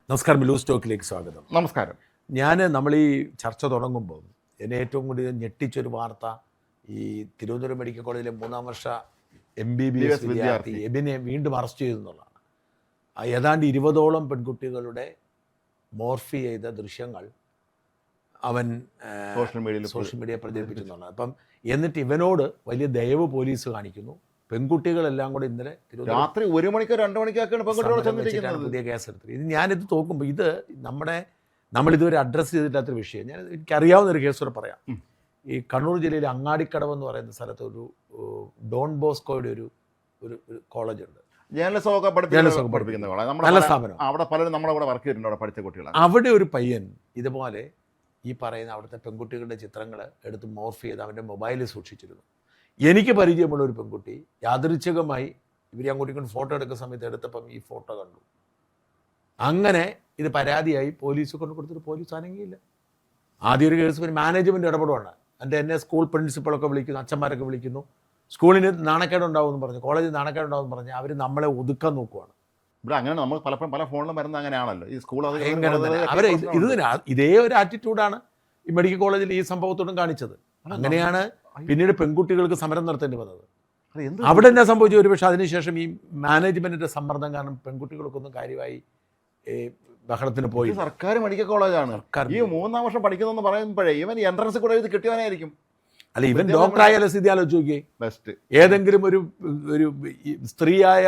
നമസ്കാരം. ലൂസ് ടോക്കിലേക്ക് സ്വാഗതം. നമസ്കാരം. നമ്മൾ ഈ ചർച്ച തുടങ്ങുമ്പോൾ എന്നെ ഏറ്റവും കൂടുതൽ ഞെട്ടിച്ചൊരു വാർത്ത, ഈ തിരുവനന്തപുരം മെഡിക്കൽ കോളേജിലെ 3-ാം വർഷ MBBS വിദ്യാർത്ഥി എബിനെ വീണ്ടും അറസ്റ്റ് ചെയ്തു എന്നുള്ളതാണ്. ഏതാണ്ട് 20ഓളം പെൺകുട്ടികളുടെ മോർഫി ചെയ്ത ദൃശ്യങ്ങൾ അവൻ സോഷ്യൽ മീഡിയ പ്രചരിപ്പിച്ചെന്നുള്ളതാണ്. അപ്പം എന്നിട്ട് ഇവനോട് വലിയ ദയവ് പോലീസ് കാണിക്കുന്നു. പെൺകുട്ടികളെല്ലാം കൂടെ ഇന്നലെ രാത്രി 1 മണിക്കോ 2 മണിക്കൊക്കെയാണ് പുതിയ കേസെടുത്തത്. ഞാനിത് നോക്കുമ്പോൾ ഇത് നമ്മളിതുവരെ അഡ്രസ്സ് ചെയ്തിട്ടാത്തൊരു വിഷയം. എനിക്കറിയാവുന്ന ഒരു കേസ് കൂടെ പറയാം. ഈ കണ്ണൂർ ജില്ലയിലെ അങ്ങാടിക്കടവ് എന്ന് പറയുന്ന സ്ഥലത്ത് ഒരു ഡോൺ ബോസ്കോയുടെ ഒരു കോളേജ് ഉണ്ട്. നല്ല സ്ഥാപനം. അവിടെ പലരും നമ്മളെ കൂടെ വർക്ക് ചെയ്തിട്ടുണ്ട്, അവിടെ പഠിച്ച കുട്ടികളാണ്. അവിടെ ഒരു പയ്യൻ ഇതുപോലെ ഈ പറയുന്ന അവിടുത്തെ പെൺകുട്ടികളുടെ ചിത്രങ്ങൾ എടുത്ത് മോർഫ് ചെയ്ത് അവൻ്റെ മൊബൈലിൽ സൂക്ഷിച്ചിരുന്നു. എനിക്ക് പരിചയമുള്ള ഒരു പെൺകുട്ടി യാദൃച്ഛികമായി ഇവർ അങ്ങോട്ടും ഇങ്ങോട്ടും ഫോട്ടോ എടുക്കുന്ന സമയത്ത് എടുത്തപ്പം ഈ ഫോട്ടോ കണ്ടു. അങ്ങനെ ഇത് പരാതിയായി പോലീസ് കൊണ്ട് കൊടുത്തിട്ട് പോലീസ് അനങ്ങിയില്ല. ആദ്യം ഒരു കേസ് പിന്നെ മാനേജ്മെൻറ്റ് ഇടപെടുവാണ്. എന്നെ സ്കൂൾ പ്രിൻസിപ്പളൊക്കെ വിളിക്കുന്നു, അച്ഛന്മാരൊക്കെ വിളിക്കുന്നു. സ്കൂളിന് നാണക്കേടുണ്ടാവും എന്ന് പറഞ്ഞു, കോളേജിൽ നാണക്കേടുണ്ടാവും എന്ന് പറഞ്ഞ് അവർ നമ്മളെ ഒതുക്കാൻ നോക്കുവാണ്. ഇവിടെ അങ്ങനെ നമ്മൾ പലപ്പോഴും പല ഫോണിലും വരുന്നത് അങ്ങനെയാണല്ലോ. ഈ സ്കൂൾ അവരെ ഇതേ ഒരു ആറ്റിറ്റ്യൂഡാണ് ഈ മെഡിക്കൽ കോളേജിൽ ഈ സംഭവത്തോടും കാണിച്ചത്. അങ്ങനെയാണ് പിന്നീട് പെൺകുട്ടികൾക്ക് സമരം നടത്തേണ്ടി വന്നത്. അവിടെ എന്നാ സംഭവിച്ചു? ഒരുപക്ഷെ അതിനുശേഷം ഈ മാനേജ്മെന്റിന്റെ സമ്മർദ്ദം കാരണം പെൺകുട്ടികൾക്കൊന്നും കാര്യമായി ബഹളത്തിന് പോയി. സർക്കാർ മെഡിക്കൽ കോളേജാണ്. ഈ 3-ാം വർഷം പഠിക്കുന്നതെന്ന് പറയുമ്പോഴേ ഇവൻ എൻട്രൻസ് കൂടെ ഇത് കിട്ടിയവനായിരിക്കും. അല്ല, ഇവൻ ഡോക്ടറായാലോ സ്ഥിതി ആലോചിച്ച് നോക്കിയേ. ബെസ്റ്റ് ഏതെങ്കിലും ഒരു സ്ത്രീയായ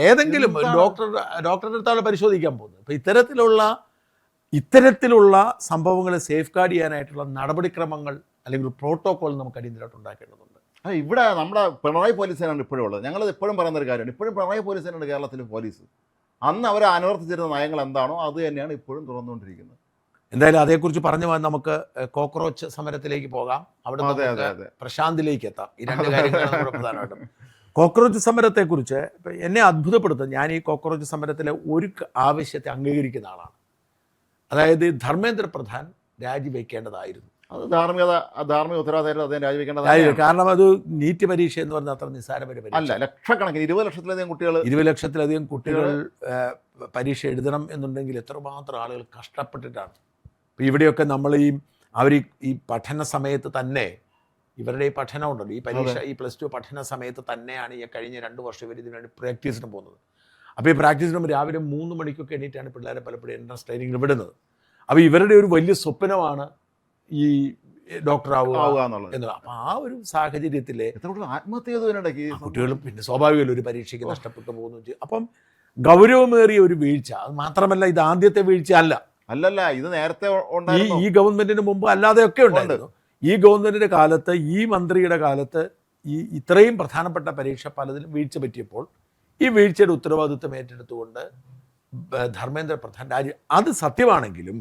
ഏതെങ്കിലും ഡോക്ടറുടെ അടുത്താണ് പരിശോധിക്കാൻ പോകുന്നത്. അപ്പൊ ഇത്തരത്തിലുള്ള സംഭവങ്ങളെ സേഫ് ഗാർഡ് ചെയ്യാനായിട്ടുള്ള നടപടിക്രമങ്ങൾ അല്ലെങ്കിൽ പ്രോട്ടോകോൾ നമുക്ക് അടിയന്തരമായിട്ട് ഉണ്ടാക്കേണ്ടതുണ്ട്. ഇവിടെ നമ്മുടെ പിണറായി പോലീസ് സേനയാണ് ഇപ്പോഴും ഉള്ളത്. ഞങ്ങൾ എപ്പോഴും പറയുന്ന ഒരു കാര്യമാണ്, ഇപ്പോഴും പിണറായി പോലീസ് സേനയാണ് കേരളത്തിലെ പോലീസ്. അന്ന് അവർ അനുവർത്തിച്ചിരുന്ന നയങ്ങൾ എന്താണോ അത് തന്നെയാണ് ഇപ്പോഴും തുറന്നുകൊണ്ടിരിക്കുന്നത്. എന്തായാലും അതേക്കുറിച്ച് പറഞ്ഞു പോകാൻ നമുക്ക് കോക്രോച്ച് സമരത്തിലേക്ക് പോകാം. അവിടെ പ്രശാന്തിലേക്ക് എത്താം. ഈ രണ്ട് കാര്യങ്ങളാണ് പ്രധാനമായിട്ടും. കോക്രോച്ച് സമരത്തെക്കുറിച്ച് എന്നെ അത്ഭുതപ്പെടുത്തും. ഞാൻ ഈ കോക്രോച്ച് സമരത്തിലെ ഒരു ആവശ്യത്തെ അംഗീകരിക്കുന്ന ആളാണ്. അതായത് ധർമ്മേന്ദ്ര പ്രധാൻ രാജിവെക്കേണ്ടതായിരുന്നു. അത് ധാർമ്മിക ഉത്തരവാദിത്തം അദ്ദേഹം രാജിവെക്കേണ്ടതായിരുന്നു. കാരണം അത് നീറ്റ് പരീക്ഷ എന്ന് പറഞ്ഞാൽ അത്ര നിസ്സാരമായ പരീക്ഷ അല്ല. ലക്ഷക്കണക്കിന് 20 ലക്ഷത്തിലധികം കുട്ടികൾ പരീക്ഷ എഴുതണം എന്നുണ്ടെങ്കിൽ എത്രമാത്രം ആളുകൾ കഷ്ടപ്പെട്ടിട്ടാണ്. ഇപ്പം ഇവിടെയൊക്കെ നമ്മൾ ഈ പഠന സമയത്ത് തന്നെ ഇവരുടെ ഈ പഠനം ഉണ്ടല്ലോ, ഈ പരീക്ഷ ഈ +2 പഠന സമയത്ത് തന്നെയാണ് ഈ കഴിഞ്ഞ 2 വർഷം ഇവർ ഇതിനു വേണ്ടി പ്രാക്ടീസിന് പോകുന്നത്. അപ്പോൾ ഈ പ്രാക്ടീസിന് രാവിലെ 3 മണിക്കൊക്കെ എണീറ്റാണ് പിള്ളേരെ പലപ്പോഴും എൻട്രൻസ് ട്രെയിനിങ്ങിന് വിടുന്നത്. അപ്പോൾ ഇവരുടെ ഒരു വലിയ സ്വപ്നമാണ് ഈ ഡോക്ടറാവുക എന്നുള്ളത്. അപ്പം ആ ഒരു സാഹചര്യത്തിൽ ആത്മഹത്യ കുട്ടികളും പിന്നെ സ്വാഭാവികമല്ല ഒരു പരീക്ഷയ്ക്ക് നഷ്ടപ്പെട്ടു പോകുന്നു. അപ്പം ഗൗരവമേറിയ ഒരു വീഴ്ച. അത് മാത്രമല്ല, ഇത് ആദ്യത്തെ വീഴ്ച അല്ലല്ല, ഇത് നേരത്തെ ഈ ഗവൺമെന്റിന് മുമ്പ് അല്ലാതെയൊക്കെ ഉണ്ടായിരുന്നു. ഈ ഗവൺമെന്റിന്റെ കാലത്ത്, ഈ മന്ത്രിയുടെ കാലത്ത് ഇത്രയും പ്രധാനപ്പെട്ട പരീക്ഷ പലതിലും വീഴ്ച പറ്റിയപ്പോൾ ഈ വീഴ്ചയുടെ ഉത്തരവാദിത്വം ഏറ്റെടുത്തുകൊണ്ട് ധർമ്മേന്ദ്ര പ്രധാൻ അത് സത്യമാണെങ്കിലും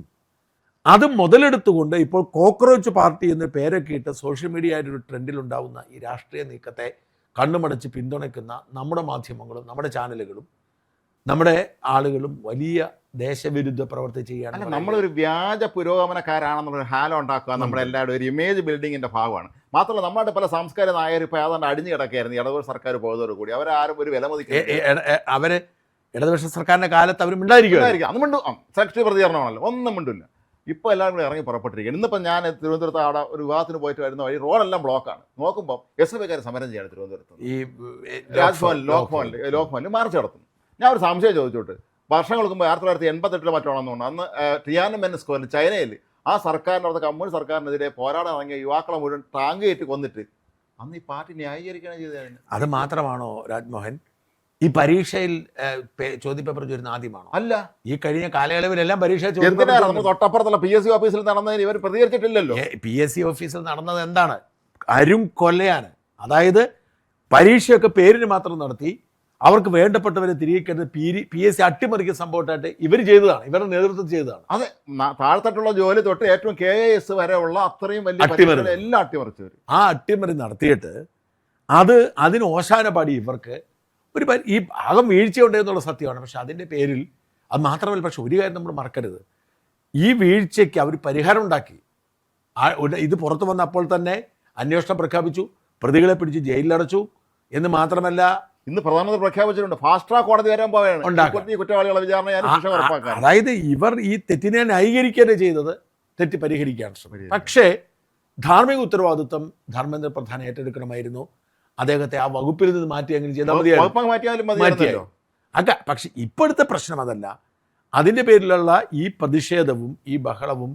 അത് മുതലെടുത്തുകൊണ്ട് ഇപ്പോൾ കോക്രോച്ച് പാർട്ടി എന്ന് പേരൊക്കെ ഇട്ട് സോഷ്യൽ മീഡിയയുടെ ഒരു ട്രെൻഡിലുണ്ടാവുന്ന ഈ രാഷ്ട്രീയ നീക്കത്തെ കണ്ണുമടച്ച് പിന്തുണയ്ക്കുന്ന നമ്മുടെ മാധ്യമങ്ങളും നമ്മുടെ ചാനലുകളും നമ്മുടെ ആളുകളും വലിയ ദേശവിരുദ്ധ പ്രവർത്തി ചെയ്യാണ്. നമ്മളൊരു വ്യാജ പുരോഗമനക്കാരാണെന്നുള്ളൊരു ഹാലോ ഉണ്ടാക്കുക നമ്മുടെ എല്ലാവരും ഒരു ഇമേജ് ബിൽഡിങ്ങിൻ്റെ ഭാഗമാണ്. മാത്രമല്ല നമ്മുടെ പല സാംസ്കാരിക നായകർ ഇപ്പോൾ ഏതാണ്ട് അടിഞ്ഞു കിടക്കുകയായിരുന്നു ഇടതുപക്ഷ സർക്കാർ പോയതോടുകൂടി. അവരാരും ഒരു വില അവര് ഇടതുപക്ഷ സർക്കാരിൻ്റെ കാലത്ത് അവർ മിണ്ടായിരിക്കും. അന്ന് മിണ്ടും. സെക്രട്ടറി പ്രതികരണമാണല്ലോ, ഒന്നും മിണ്ടില്ല. ഇപ്പോൾ എല്ലാവരും കൂടി ഇറങ്ങി പുറപ്പെട്ടിരിക്കുകയാണ്. ഇന്നിപ്പം ഞാൻ തിരുവനന്തപുരത്ത് അവിടെ ഒരു വിവാഹത്തിന് പോയിട്ട് വരുന്ന വഴി റോഡെല്ലാം ബ്ലോക്കാണ്. നോക്കുമ്പോൾ SFIക്കാർ സമരം ചെയ്യാണ് തിരുവനന്തപുരത്ത്. ഈ ലോക്ഭവനിൽ മാർച്ച് നടത്തുന്നു. ഞാൻ ഒരു സംശയം ചോദിച്ചോട്ട്, വർഷങ്ങൾക്ക് മുമ്പ് 1988 മറ്റാണെന്ന് തോന്നുന്നു, അന്ന് ടിയാനൻമെൻ സ്ക്വയറിൽ ചൈനയിൽ ആ സർക്കാരിൻ്റെ അവിടുത്തെ കമ്മ്യൂണിസ്റ്റ് സർക്കാരിനെതിരെ പോരാടാൻ ഇറങ്ങിയ യുവാക്കളെ മുഴുവൻ ടാങ്ക് കയറ്റി കൊന്നിട്ട് അന്ന് ഈ പാർട്ടി ന്യായീകരിക്കുകയാണ് ചെയ്തത്. അത് മാത്രമാണോ രാജ്മോഹൻ ഈ പരീക്ഷയിൽ ചോദ്യപേപ്പർ ചോരുന്ന ആദ്യമാണോ? അല്ല, ഈ കഴിഞ്ഞ കാലയളവിലെല്ലാം പരീക്ഷ തൊട്ടപ്പുറത്തുള്ള PSC ഓഫീസിൽ നടന്നതിന് ഇവർ പ്രതികരിച്ചിട്ടില്ലല്ലോ. PSC ഓഫീസിൽ നടന്നത് എന്താണ്? അരും കൊല്ലയാണ്. അതായത് പരീക്ഷയൊക്കെ പേരിന് മാത്രം നടത്തി അവർക്ക് വേണ്ടപ്പെട്ടവരെ തിരികെ കരുത് PSC അട്ടിമറിക്കുന്ന സംഭവമായിട്ട് ഇവർ ചെയ്തതാണ്, ഇവരുടെ നേതൃത്വം ചെയ്തതാണ്. അതെ, താഴത്തോട്ടുള്ള ജോലി തൊട്ട് ഏറ്റവും KAS വരെ ഉള്ള അത്രയും വലിയ അട്ടിമറി എല്ലാം അട്ടിമറിച്ചവർ. ആ അട്ടിമറി നടത്തിയിട്ട് അതിന് ഓശാനപാടി ഇവർക്ക് ഈ ഭാഗം വീഴ്ചയുണ്ടെന്നുള്ള സത്യമാണ്. പക്ഷെ അതിൻ്റെ പേരിൽ അത് മാത്രമല്ല, പക്ഷെ ഒരു കാര്യം നമ്മൾ മറക്കരുത്, ഈ വീഴ്ചയ്ക്ക് അവർ പരിഹാരം ഉണ്ടാക്കി. ഇത് പുറത്തു വന്നപ്പോൾ തന്നെ അന്വേഷണം പ്രഖ്യാപിച്ചു, പ്രതികളെ പിടിച്ച് ജയിലിലടച്ചു എന്ന് മാത്രമല്ല ഇന്ന് പ്രധാനമന്ത്രി പ്രഖ്യാപിച്ചിട്ടുണ്ട് ഫാസ്റ്റ് ട്രാക്ക് കോടതി വരാൻ പോവുകയാണ് ഉണ്ടാക്കാം. ഈ കുറ്റവാളികളെ വിചാരണ ചെയ്യാൻ ശിക്ഷ ഉറപ്പാക്കാൻ. അതായത് ഇവർ ഈ തെറ്റിനെ ന്യായീകരിക്കുകയാണ് ചെയ്തത്, തെറ്റ് പരിഹരിക്കാൻ ശ്രമിക്കും. പക്ഷേ ധാർമ്മിക ഉത്തരവാദിത്വം ധർമ്മേന്ദ്ര പ്രധാൻ ഏറ്റെടുക്കണമായിരുന്നു. അദ്ദേഹത്തെ ആ വകുപ്പിൽ നിന്ന് മാറ്റിയെങ്കിലും ചെയ്താൽ മതിയായിരുന്നു. വകുപ്പ് മാറ്റിയാലും മതിയായിരുന്നല്ലോ. പക്ഷെ ഇപ്പോഴത്തെ പ്രശ്നം അതല്ല. അതിൻ്റെ പേരിലുള്ള ഈ പ്രതിഷേധവും ഈ ബഹളവും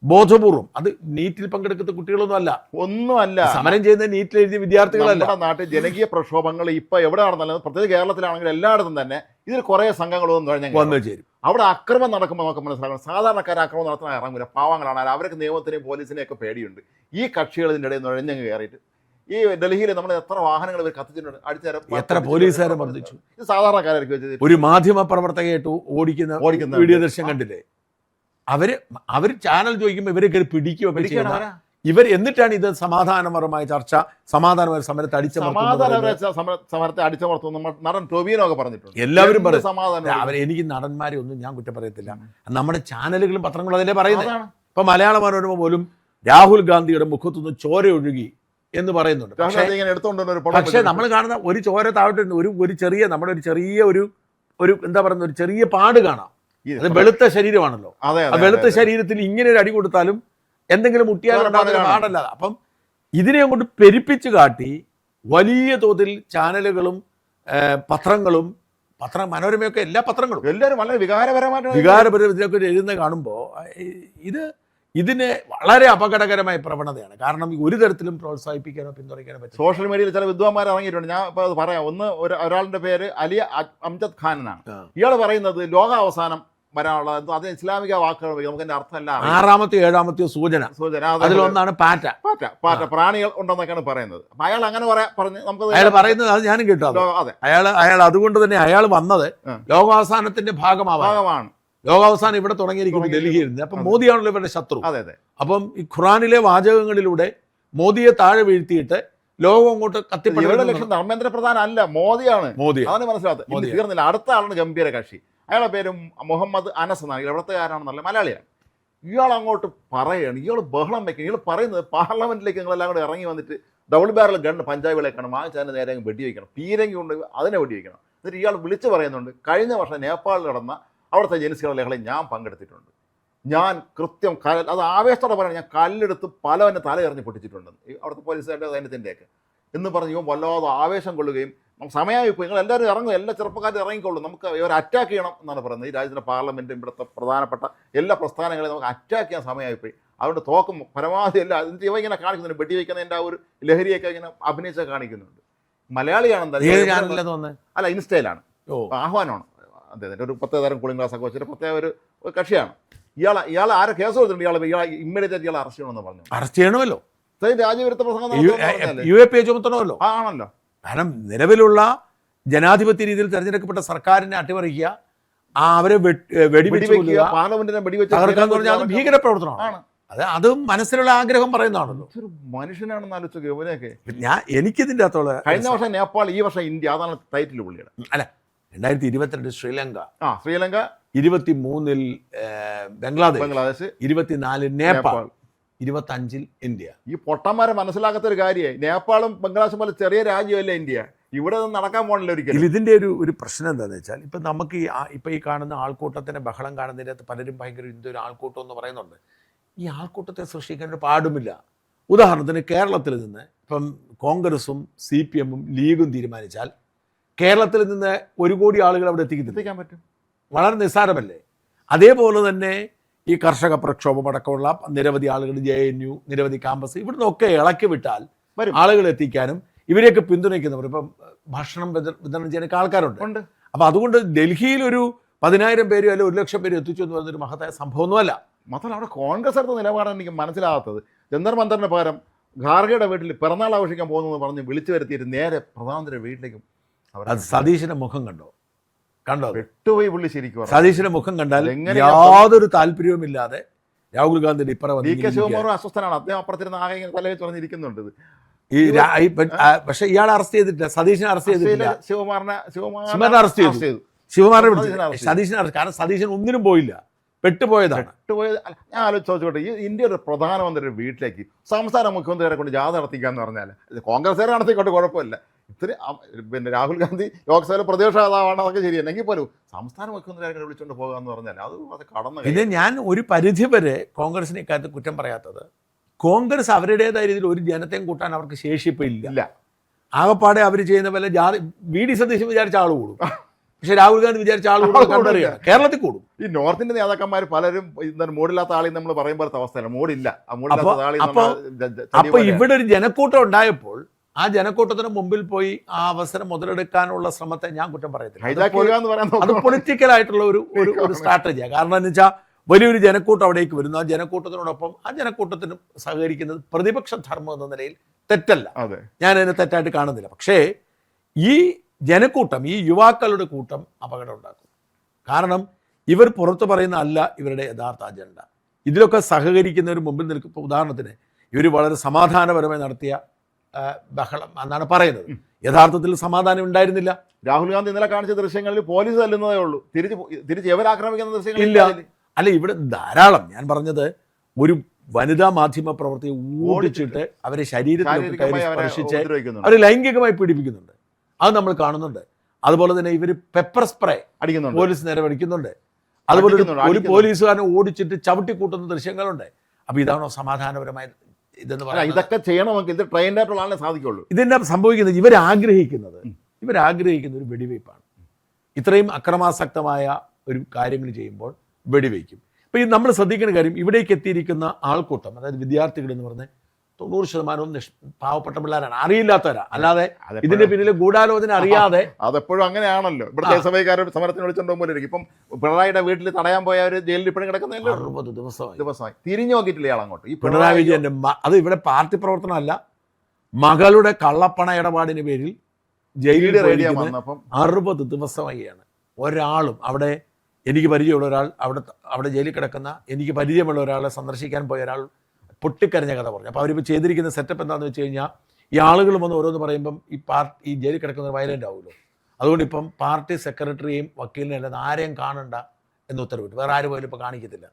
ബോധപൂർവം, അത് നീറ്റിൽ പങ്കെടുക്കുന്ന കുട്ടികളൊന്നും അല്ല, ഒന്നുമല്ല സമരം ചെയ്യുന്ന നീറ്റിൽ എഴുതിയ വിദ്യാർത്ഥികളല്ല. നമ്മുടെ നാട്ടിൽ ജനകീയ പ്രക്ഷോഭങ്ങൾ ഇപ്പൊ എവിടെ നടന്നാലും, പ്രത്യേകിച്ച് കേരളത്തിലാണെങ്കിൽ എല്ലായിടത്തും തന്നെ ഇതിൽ കുറെ സംഘങ്ങളൊന്നും വന്നു ചേരും. അവിടെ അക്രമം നടക്കുമ്പോൾ നമുക്ക് മനസ്സിലാക്കണം, സാധാരണക്കാർ അക്രമം നടത്താൻ ഇറങ്ങില്ല, പാവങ്ങളാണ്, അവർക്ക് നിയമത്തിനെയും പോലീസിനെയും ഒക്കെ പേടിയുണ്ട്. ഈ കക്ഷികൾ ഇതിൻ്റെ ഇടയിൽ നുഴഞ്ഞങ്ങ് കയറിയിട്ട് ഈ ഡൽഹിയിൽ നമ്മൾ എത്ര വാഹനങ്ങൾ ഇവർ കത്തിച്ചിട്ടുണ്ട്, അടിച്ചേരം എത്ര പോലീസുകാരെ വർദ്ധിച്ചു. ഇത് സാധാരണക്കാരായിരിക്കും വെച്ചത്. ഒരു മാധ്യമ പ്രവർത്തകയായിട്ട് ഓടിക്കുന്ന വീഡിയോ ദൃശ്യം കണ്ടില്ലേ? അവര് ചാനൽ ചോദിക്കുമ്പോൾ ഇവരെ കയറി പിടിക്കുക. ഇവർ എന്നിട്ടാണ് ഇത് സമാധാനപരമായ ചർച്ച, സമാധാനപര സമരത്തെ സമരത്തെ അടിച്ചമർത്തും നടൻ ടൊവിനോ ഒക്കെ പറഞ്ഞിട്ടുണ്ട്. എല്ലാവരും പറയും സമാധാനം. എനിക്ക് നടന്മാരെ ഒന്നും ഞാൻ കുറ്റം പറയത്തില്ല, നമ്മുടെ ചാനലുകളും പത്രങ്ങളും അതിലെ പറയുന്നത്. ഇപ്പൊ മലയാള മനോരമ പോലും രാഹുൽ ഗാന്ധിയുടെ മുഖത്തുനിന്ന് ചോര ഒഴുകി എന്ന് പറയുന്നുണ്ട്. പക്ഷേ നമ്മൾ കാണുന്ന ഒരു ചോര താഴോട്ട് ഒരു ചെറിയ നമ്മുടെ ഒരു എന്താ പറയുന്ന ഒരു ചെറിയ പാട് കാണാം. അത് വെളുത്ത ശരീരമാണല്ലോ. വെളുത്ത ശരീരത്തിൽ ഇങ്ങനെ ഒരു അടി കൊടുത്താലും എന്തെങ്കിലും മുട്ടിയാലുണ്ടാകുന്ന പാടല്ല. അപ്പം ഇതിനെ കൊണ്ട് പെരുപ്പിച്ച് കാട്ടി വലിയ തോതിൽ ചാനലുകളും പത്രങ്ങളും മനോരമയൊക്കെ എല്ലാ പത്രങ്ങളും എല്ലാവരും വളരെ വികാരപരമായിട്ട് ഇതിനൊക്കെ എഴുതുന്ന കാണുമ്പോൾ ഇതിന് വളരെ അപകടകരമായ പ്രവണതയാണ്. കാരണം ഒരു തരത്തിലും പ്രോത്സാഹിപ്പിക്കാനോ പിന്തുണയ്ക്കാനോ പറ്റും. സോഷ്യൽ മീഡിയയിൽ ചില വിദ്വാന്മാർ ഇറങ്ങിയിട്ടുണ്ട്. ഞാൻ ഇപ്പോൾ അത് പറയാം. ഒരാളുടെ പേര് അലി അംജദ് ഖാൻ എന്നാണ്. ഇയാൾ പറയുന്നത് ലോകാവസാനം വരാനുള്ള അത് ഇസ്ലാമിക വാക്കുകൾ നമുക്ക് അതിന്റെ അർത്ഥമല്ല. 6ാമത്തെയോ 7ാമത്തെയോ സൂചന അതിലൊന്നാണ് പാറ്റ പ്രാണികൾ ഉണ്ടെന്നൊക്കെയാണ് പറയുന്നത്. അപ്പൊ അയാൾ അങ്ങനെ പറഞ്ഞ് നമുക്ക് അയാൾ പറയുന്നത് അത് ഞാനും കേട്ടോ. അതെ, അയാൾ അതുകൊണ്ട് തന്നെ അയാൾ വന്നത് ലോകാവസാനത്തിന്റെ ഭാഗമാണ്. ലോകാവസാനം ഇവിടെ തുടങ്ങിയിരിക്കുന്നു ഡൽഹിയിൽ നിന്ന്. അപ്പം മോദിയാണല്ലോ ഇവരുടെ ശത്രു. അപ്പം ഈ ഖുറാനിലെ വാചകങ്ങളിലൂടെ മോദിയെ താഴെ വീഴ്ത്തിയിട്ട് ലോകം അങ്ങോട്ട് ഇവരുടെ ലക്ഷ്യം ധർമ്മേന്ദ്ര പ്രധാൻ അല്ല, മോദിയാണ്. അതാണ് മനസ്സിലാത്തത്. തീർന്നില്ല. അടുത്ത ആളാണ് ഗംഭീര കക്ഷി. അയാളുടെ പേരും മുഹമ്മദ് അനസ് എന്നാണ്. എവിടത്തുകാരാണെന്നല്ല, മലയാളിയാണ്. ഇയാൾ അങ്ങോട്ട് പറയുകയാണ്, ഇയാൾ ബഹളം വയ്ക്കുകയാണ്. ഇയാൾ പറയുന്നത് പാർലമെന്റിലേക്ക് നിങ്ങളെല്ലാം കൂടെ ഇറങ്ങി വന്നിട്ട് ഡബിൾ ബാരൽ ഗണ്ണ് പഞ്ചാബിലേക്കാണ് വാങ്ങിച്ചതിന് നേരെ വെടിവെക്കണം, പീരങ്കി കൊണ്ട് അതിനെ വെടിവെക്കണം. എന്നിട്ട് ഇയാൾ വിളിച്ചു പറയുന്നുണ്ട്, കഴിഞ്ഞ വർഷം നേപ്പാളിൽ നടന്ന അവിടുത്തെ ജനസികളുടെ ലഹളയിൽ ഞാൻ പങ്കെടുത്തിട്ടുണ്ട്, ഞാൻ കൃത്യം അത് ആവേശത്തോടെ പറയുന്നത്, ഞാൻ കല്ലെടുത്ത് പലവൻ്റെ തലയെറിഞ്ഞ് പൊട്ടിച്ചിട്ടുണ്ടെന്ന് അവിടുത്തെ പോലീസുകാരുടെ സൈന്യത്തിൻ്റെയൊക്കെ എന്ന് പറഞ്ഞ് ഇവൻ വല്ലാതെ ആവേശം കൊള്ളുകയും സമയമായി ഇപ്പോൾ നിങ്ങൾ എല്ലാവരും ഇറങ്ങും, എല്ലാ ചെറുപ്പക്കാരും ഇറങ്ങിക്കൊള്ളും, നമുക്ക് ഇവർ അറ്റാക്ക് ചെയ്യണം എന്നാണ് പറയുന്നത്. ഈ രാജ്യത്തിൻ്റെ പാർലമെൻറ്റും ഇവിടുത്തെ പ്രധാനപ്പെട്ട എല്ലാ പ്രസ്ഥാനങ്ങളെയും നമുക്ക് അറ്റാക്ക് ചെയ്യാൻ സമയമായിപ്പോയി, അതുകൊണ്ട് തോക്കും പരമാവധി അല്ല. എന്നിട്ട് ഇവ ഇങ്ങനെ കാണിക്കുന്നുണ്ട്, വെടിവെക്കുന്നതിൻ്റെ ആ ഒരു ലഹരിയൊക്കെ ഇങ്ങനെ അഭിനയിച്ച് കാണിക്കുന്നുണ്ട്. മലയാളിയാണെന്ന് അല്ല, ഇൻസ്റ്റയിലാണ്. ആഹ്വാനമാണ് അദ്ദേഹത്തിൻ്റെ ഒരു പ്രത്യേകതരം കൂളിംഗ് ഗ്ലാസ് ഒക്കെ വെച്ചിട്ട് പ്രത്യേക ഒരു കക്ഷിയാണ്. ഇയാൾ ആരെ കേസ് കൊടുത്തിട്ടുണ്ട്, ഇയാൾ ഇമ്മീഡിയറ്റ് ഇയാൾ അറസ്റ്റ് ചെയ്യണമെന്ന് പറഞ്ഞു. അറസ്റ്റ് ചെയ്യണമല്ലോ, രാജ്യവിരുദ്ധ പ്രസംഗം ചുമത്തണമല്ലോ. ആണല്ലോ. കാരണം നിലവിലുള്ള ജനാധിപത്യ രീതിയിൽ തെരഞ്ഞെടുക്കപ്പെട്ട സർക്കാരിനെ അട്ടിമറിക്കുക, അവരെ വെടിവെടിവെക്കുക, പാർലമെന്റിനെ വെടിവെച്ച് അത് ഭീകരപ്രവർത്തനമാണ്. അത് മനസ്സിലുള്ള ആഗ്രഹം പറയുന്നതാണല്ലോ. ഒരു മനുഷ്യനാണെന്ന് ആലോചിക്കുക ഇവനെയൊക്കെ. എനിക്കിതിൻ്റെ അകത്തുള്ള കഴിഞ്ഞ വർഷം നേപ്പാൾ, ഈ വർഷം ഇന്ത്യ, അതാണ് ടൈറ്റിൽ പുള്ളിയുടെ. അല്ല, 2022 ശ്രീലങ്ക, 23 ബംഗ്ലാദേശ്, 24 നേപ്പാൾ, 25 ഇന്ത്യ. ഈ പൊട്ടന്മാരെ മനസ്സിലാക്കാത്ത ഒരു കാര്യമായി. നേപ്പാളും ബംഗ്ലാദേശും പോലെ ചെറിയ രാജ്യമല്ല ഇന്ത്യ. ഇവിടെ ഒന്നും നടക്കാൻ പോകണില്ല ഒരിക്കലും. ഇതിൻ്റെ ഒരു പ്രശ്നം എന്താണെന്ന് വെച്ചാൽ, ഇപ്പം നമുക്ക് ഈ കാണുന്ന ആൾക്കൂട്ടത്തിൻ്റെ ബഹളം കാണുന്നതിൻ്റെ അകത്ത് പലരും ഭയങ്കര ഇന്തൊരു ആൾക്കൂട്ടം എന്ന് പറയുന്നുണ്ട്. ഈ ആൾക്കൂട്ടത്തെ സൃഷ്ടിക്കാൻ ഒരു പാടുമില്ല. ഉദാഹരണത്തിന് കേരളത്തിൽ നിന്ന് ഇപ്പം കോൺഗ്രസും CPM-ഉം ലീഗും തീരുമാനിച്ചാൽ കേരളത്തിൽ നിന്ന് 1 കോടി ആളുകൾ അവിടെ എത്തിക്കാൻ പറ്റും. വളരെ നിസ്സാരമല്ലേ? അതേപോലെ തന്നെ ഈ കർഷക പ്രക്ഷോഭം അടക്കമുള്ള നിരവധി ആളുകൾ, JNU, നിരവധി ക്യാമ്പസ്, ഇവിടുന്നൊക്കെ ഇളക്കി വിട്ടാൽ ആളുകൾ എത്തിക്കാനും ഇവരെയൊക്കെ പിന്തുണയ്ക്കുന്നവർ, ഇപ്പം ഭക്ഷണം വിതരണം ചെയ്യാനൊക്കെ ആൾക്കാരുണ്ട്. അപ്പം അതുകൊണ്ട് ഡൽഹിയിൽ ഒരു 10,000 പേരും അല്ലെങ്കിൽ 1,00,000 പേരും എത്തിച്ചു എന്ന് പറയുന്നൊരു മഹത്തായ സംഭവമൊന്നുമല്ല. മാത്രമല്ല അവിടെ കോൺഗ്രസ് എടുത്ത നിലപാടാണ് എനിക്ക് മനസ്സിലാകാത്തത്. ജന്തർ മന്ദറിന് പകരം ഖാർഗെയുടെ വീട്ടിൽ പിറന്നാൾ ആഘോഷിക്കാൻ പോകുന്നു പറഞ്ഞ് വിളിച്ചു വരുത്തിയിട്ട് നേരെ പ്രധാനമന്ത്രിയുടെ വീട്ടിലേക്കും. അത് സതീശിന്റെ മുഖം കണ്ടോ? വെട്ടുപോയി പുള്ളി ശരിക്കും. സതീശിന്റെ മുഖം കണ്ടാൽ യാതൊരു താല്പര്യവുമില്ലാതെ രാഹുൽ ഗാന്ധിയുടെ DK ശിവകുമാറും അസ്വസ്ഥനാണ്. അദ്ദേഹം അപ്പുറത്തിരുന്ന് ആകെ ഇങ്ങനെ തലയിൽ തുറന്നിരിക്കുന്നുണ്ട്. പക്ഷെ ഇയാളെ അറസ്റ്റ് ചെയ്തിട്ടില്ല, സതീശനെ അറസ്റ്റ് ചെയ്തിട്ടില്ല. ശിവകുമാറിനെ അറസ്റ്റ് ചെയ്തു, ശിവകുമാറിനെ വിളിച്ചു. സതീശനെ അറസ്റ്റ്, കാരണം സതീശൻ ഒന്നിനും പോയില്ല, പെട്ടുപോയതാണ്. ഞാൻ ആലോചിച്ചോട്ടെ, ഈ ഇന്ത്യ ഒരു പ്രധാനമന്ത്രിയുടെ വീട്ടിലേക്ക് സംസ്ഥാന മുഖ്യമന്ത്രിയെ കൊണ്ട് ജാഥ നടത്തിക്കാന്ന് പറഞ്ഞാൽ, കോൺഗ്രസ്സുകാരെ നടത്തിക്കോട്ടെ, കുഴപ്പമില്ല. പിന്നെ രാഹുൽ ഗാന്ധി ലോക്സഭയിലെ പ്രതിപക്ഷ നേതാവാണ്, അതൊക്കെ ശരിയല്ല. എങ്കിൽ പോലും സംസ്ഥാന മുഖ്യമന്ത്രി വിളിച്ചുകൊണ്ട് പോകുക എന്ന് പറഞ്ഞാൽ അത് കടന്നു. പിന്നെ ഞാൻ ഒരു പരിധി വരെ കോൺഗ്രസിനെ ഇക്കാര്യത്തിൽ കുറ്റം പറയാത്തത്, കോൺഗ്രസ് അവരുടേതായ രീതിയിൽ ഒരു ജനത്തെയും കൂട്ടാൻ അവർക്ക് ശേഷിപ്പില്ല. ആകപ്പാടെ അവർ ചെയ്യുന്ന പോലെ വി.ഡി. സതീശൻ വിചാരിച്ച ആൾ കൂടും, പക്ഷെ രാഹുൽ ഗാന്ധി വിചാരിച്ച ആൾ കൂടും കണ്ടറിയാണ്. കേരളത്തിൽ കൂടും. ഈ നോർത്ത് ഇന്ത്യൻ നേതാക്കന്മാർ പലരും മൂടില്ലാത്ത ആളി നമ്മൾ പറയുമ്പോഴത്തെ അവസ്ഥയാണ്. മൂടില്ല. അപ്പൊ ഇവിടെ ഒരു ജനക്കൂട്ടം ഉണ്ടായപ്പോൾ ആ ജനക്കൂട്ടത്തിന് മുമ്പിൽ പോയി ആ അവസരം മുതലെടുക്കാനുള്ള ശ്രമത്തെ ഞാൻ കുറ്റം പറയത്തില്ല. അത് പൊളിറ്റിക്കൽ ആയിട്ടുള്ള ഒരു സ്ട്രാറ്റജിയാണ്. കാരണം എന്ന് വെച്ചാൽ വലിയൊരു ജനക്കൂട്ടം അവിടേക്ക് വരുന്നു. ആ ജനക്കൂട്ടത്തിനോടൊപ്പം ആ ജനക്കൂട്ടത്തിനും സഹകരിക്കുന്നത് പ്രതിപക്ഷ ധർമ്മം എന്ന നിലയിൽ തെറ്റല്ല, ഞാനതിനെ തെറ്റായിട്ട് കാണുന്നില്ല. പക്ഷേ ഈ ജനക്കൂട്ടം, ഈ യുവാക്കളുടെ കൂട്ടം അപകടം ഉണ്ടാക്കും. കാരണം ഇവർ പുറത്തു പറയുന്ന അല്ല ഇവരുടെ യഥാർത്ഥ അജണ്ട. ഇതിലൊക്കെ സഹകരിക്കുന്നവർ മുമ്പിൽ നിൽക്കും. ഉദാഹരണത്തിന് ഇവർ വളരെ സമാധാനപരമായി നടത്തിയ ബഹളം എന്നാണ് പറയുന്നത്. യഥാർത്ഥത്തിൽ സമാധാനം ഉണ്ടായിരുന്നില്ല. രാഹുൽ ഗാന്ധി ഇന്നലെ കാണിച്ച ദൃശ്യങ്ങളിൽ പോലീസ് തല്ലുന്നതേ ഉള്ളൂ, തിരിച്ച് എവർ ആക്രമിക്കുന്ന ദൃശ്യങ്ങൾ ഇല്ല. അല്ല, ഇവിടെ ധാരാളം, ഞാൻ പറഞ്ഞത് ഒരു വനിതാ മാധ്യമ പ്രവർത്തിയെ ഓടിച്ചിട്ട് അവരെ ശരീരത്തിൽ സ്പർശിച്ച് അവർ ലൈംഗികമായി പീഡിപ്പിക്കുന്നുണ്ട്. അത് നമ്മൾ കാണുന്നുണ്ട്. അതുപോലെ തന്നെ ഇവർ പെപ്പർ സ്പ്രേ അടിക്കുന്നുണ്ട്, പോലീസ് നേരെ അടിക്കുന്നുണ്ട്. അതുപോലെ ഒരു പോലീസുകാരനെ ഓടിച്ചിട്ട് ചവിട്ടിക്കൂട്ടുന്ന ദൃശ്യങ്ങളുണ്ട്. അപ്പൊ ഇതാണോ സമാധാനപരമായ ഇതെന്ന് പറയാം? ഇതൊക്കെ ചെയ്യണമെങ്കിൽ ഇത് ട്രെയിൻഡ് ആയിട്ടുള്ള ആളെ സാധിക്കുള്ളൂ. ഇതെന്നാ സംഭവിക്കുന്നത്? ഇവരാഗ്രഹിക്കുന്ന ഒരു വെടിവയ്പ്പാണ്. ഇത്രയും അക്രമാസക്തമായ ഒരു കാര്യങ്ങൾ ചെയ്യുമ്പോൾ വെടിവയ്ക്കും. ഇപ്പൊ ഈ നമ്മൾ ശ്രദ്ധിക്കുന്ന കാര്യം, ഇവിടേക്ക് എത്തിയിരിക്കുന്ന ആൾക്കൂട്ടം, അതായത് വിദ്യാർത്ഥികൾ എന്ന് പറഞ്ഞാൽ 90% പാവപ്പെട്ട പിള്ളേരാണ്, അറിയില്ലാത്തവരാ. അല്ലാതെ ഇതിന്റെ പിന്നിലെ ഗൂഢാലോചന അറിയാതെ. അതെപ്പോഴും അങ്ങനെയാണല്ലോ. ഇവിടെ ദേശസഭക്കാരുടെ സമരത്തിന് വിളിച്ചോണ്ടോ പോലെ ഇരിക്കും. ഇപ്പം പിണറായിയുടെ വീട്ടിൽ തടയാൻ പോയവർ ജയിലിൽ ഇപ്പോഴും കിടക്കുന്നതല്ലോ. 60 ദിവസമായി തിരിഞ്ഞു നോക്കിയിട്ടില്ല ഇയാളങ്ങോട്ട്. ഈ പിണറായി വിജയന്റെ അത് ഇവിടെ പാർട്ടി പ്രവർത്തനമല്ല, മകളുടെ കള്ളപ്പണ ഇടപാടിന് പേരിൽ ജയിലിൽ 60 ദിവസമായിയാണ്. ഒരാളും അവിടെ, എനിക്ക് പരിചയമുള്ള ഒരാൾ, അവിടെ ജയിലിൽ കിടക്കുന്ന എനിക്ക് പരിചയമുള്ള ഒരാളെ സന്ദർശിക്കാൻ പോയ ഒരാൾ പൊട്ടിക്കരഞ്ഞ കഥ പറഞ്ഞു. അപ്പോൾ അവരിപ്പോൾ ചെയ്തിരിക്കുന്ന സെറ്റപ്പ് എന്താണെന്ന് വെച്ച് കഴിഞ്ഞാൽ, ഈ ആളുകൾ വന്ന് ഓരോന്ന് പറയുമ്പം ഈ ജയിലിൽ കിടക്കുന്നത് വയലൻ്റ് ആവുമല്ലോ. അതുകൊണ്ട് ഇപ്പം പാർട്ടി സെക്രട്ടറിയെയും വക്കീലിനെയും അല്ലാതെ ആരെയും കാണണ്ട എന്ന് ഉത്തരവിട്ടു. വേറെ ആരും പോലും ഇപ്പോൾ കാണിക്കത്തില്ല.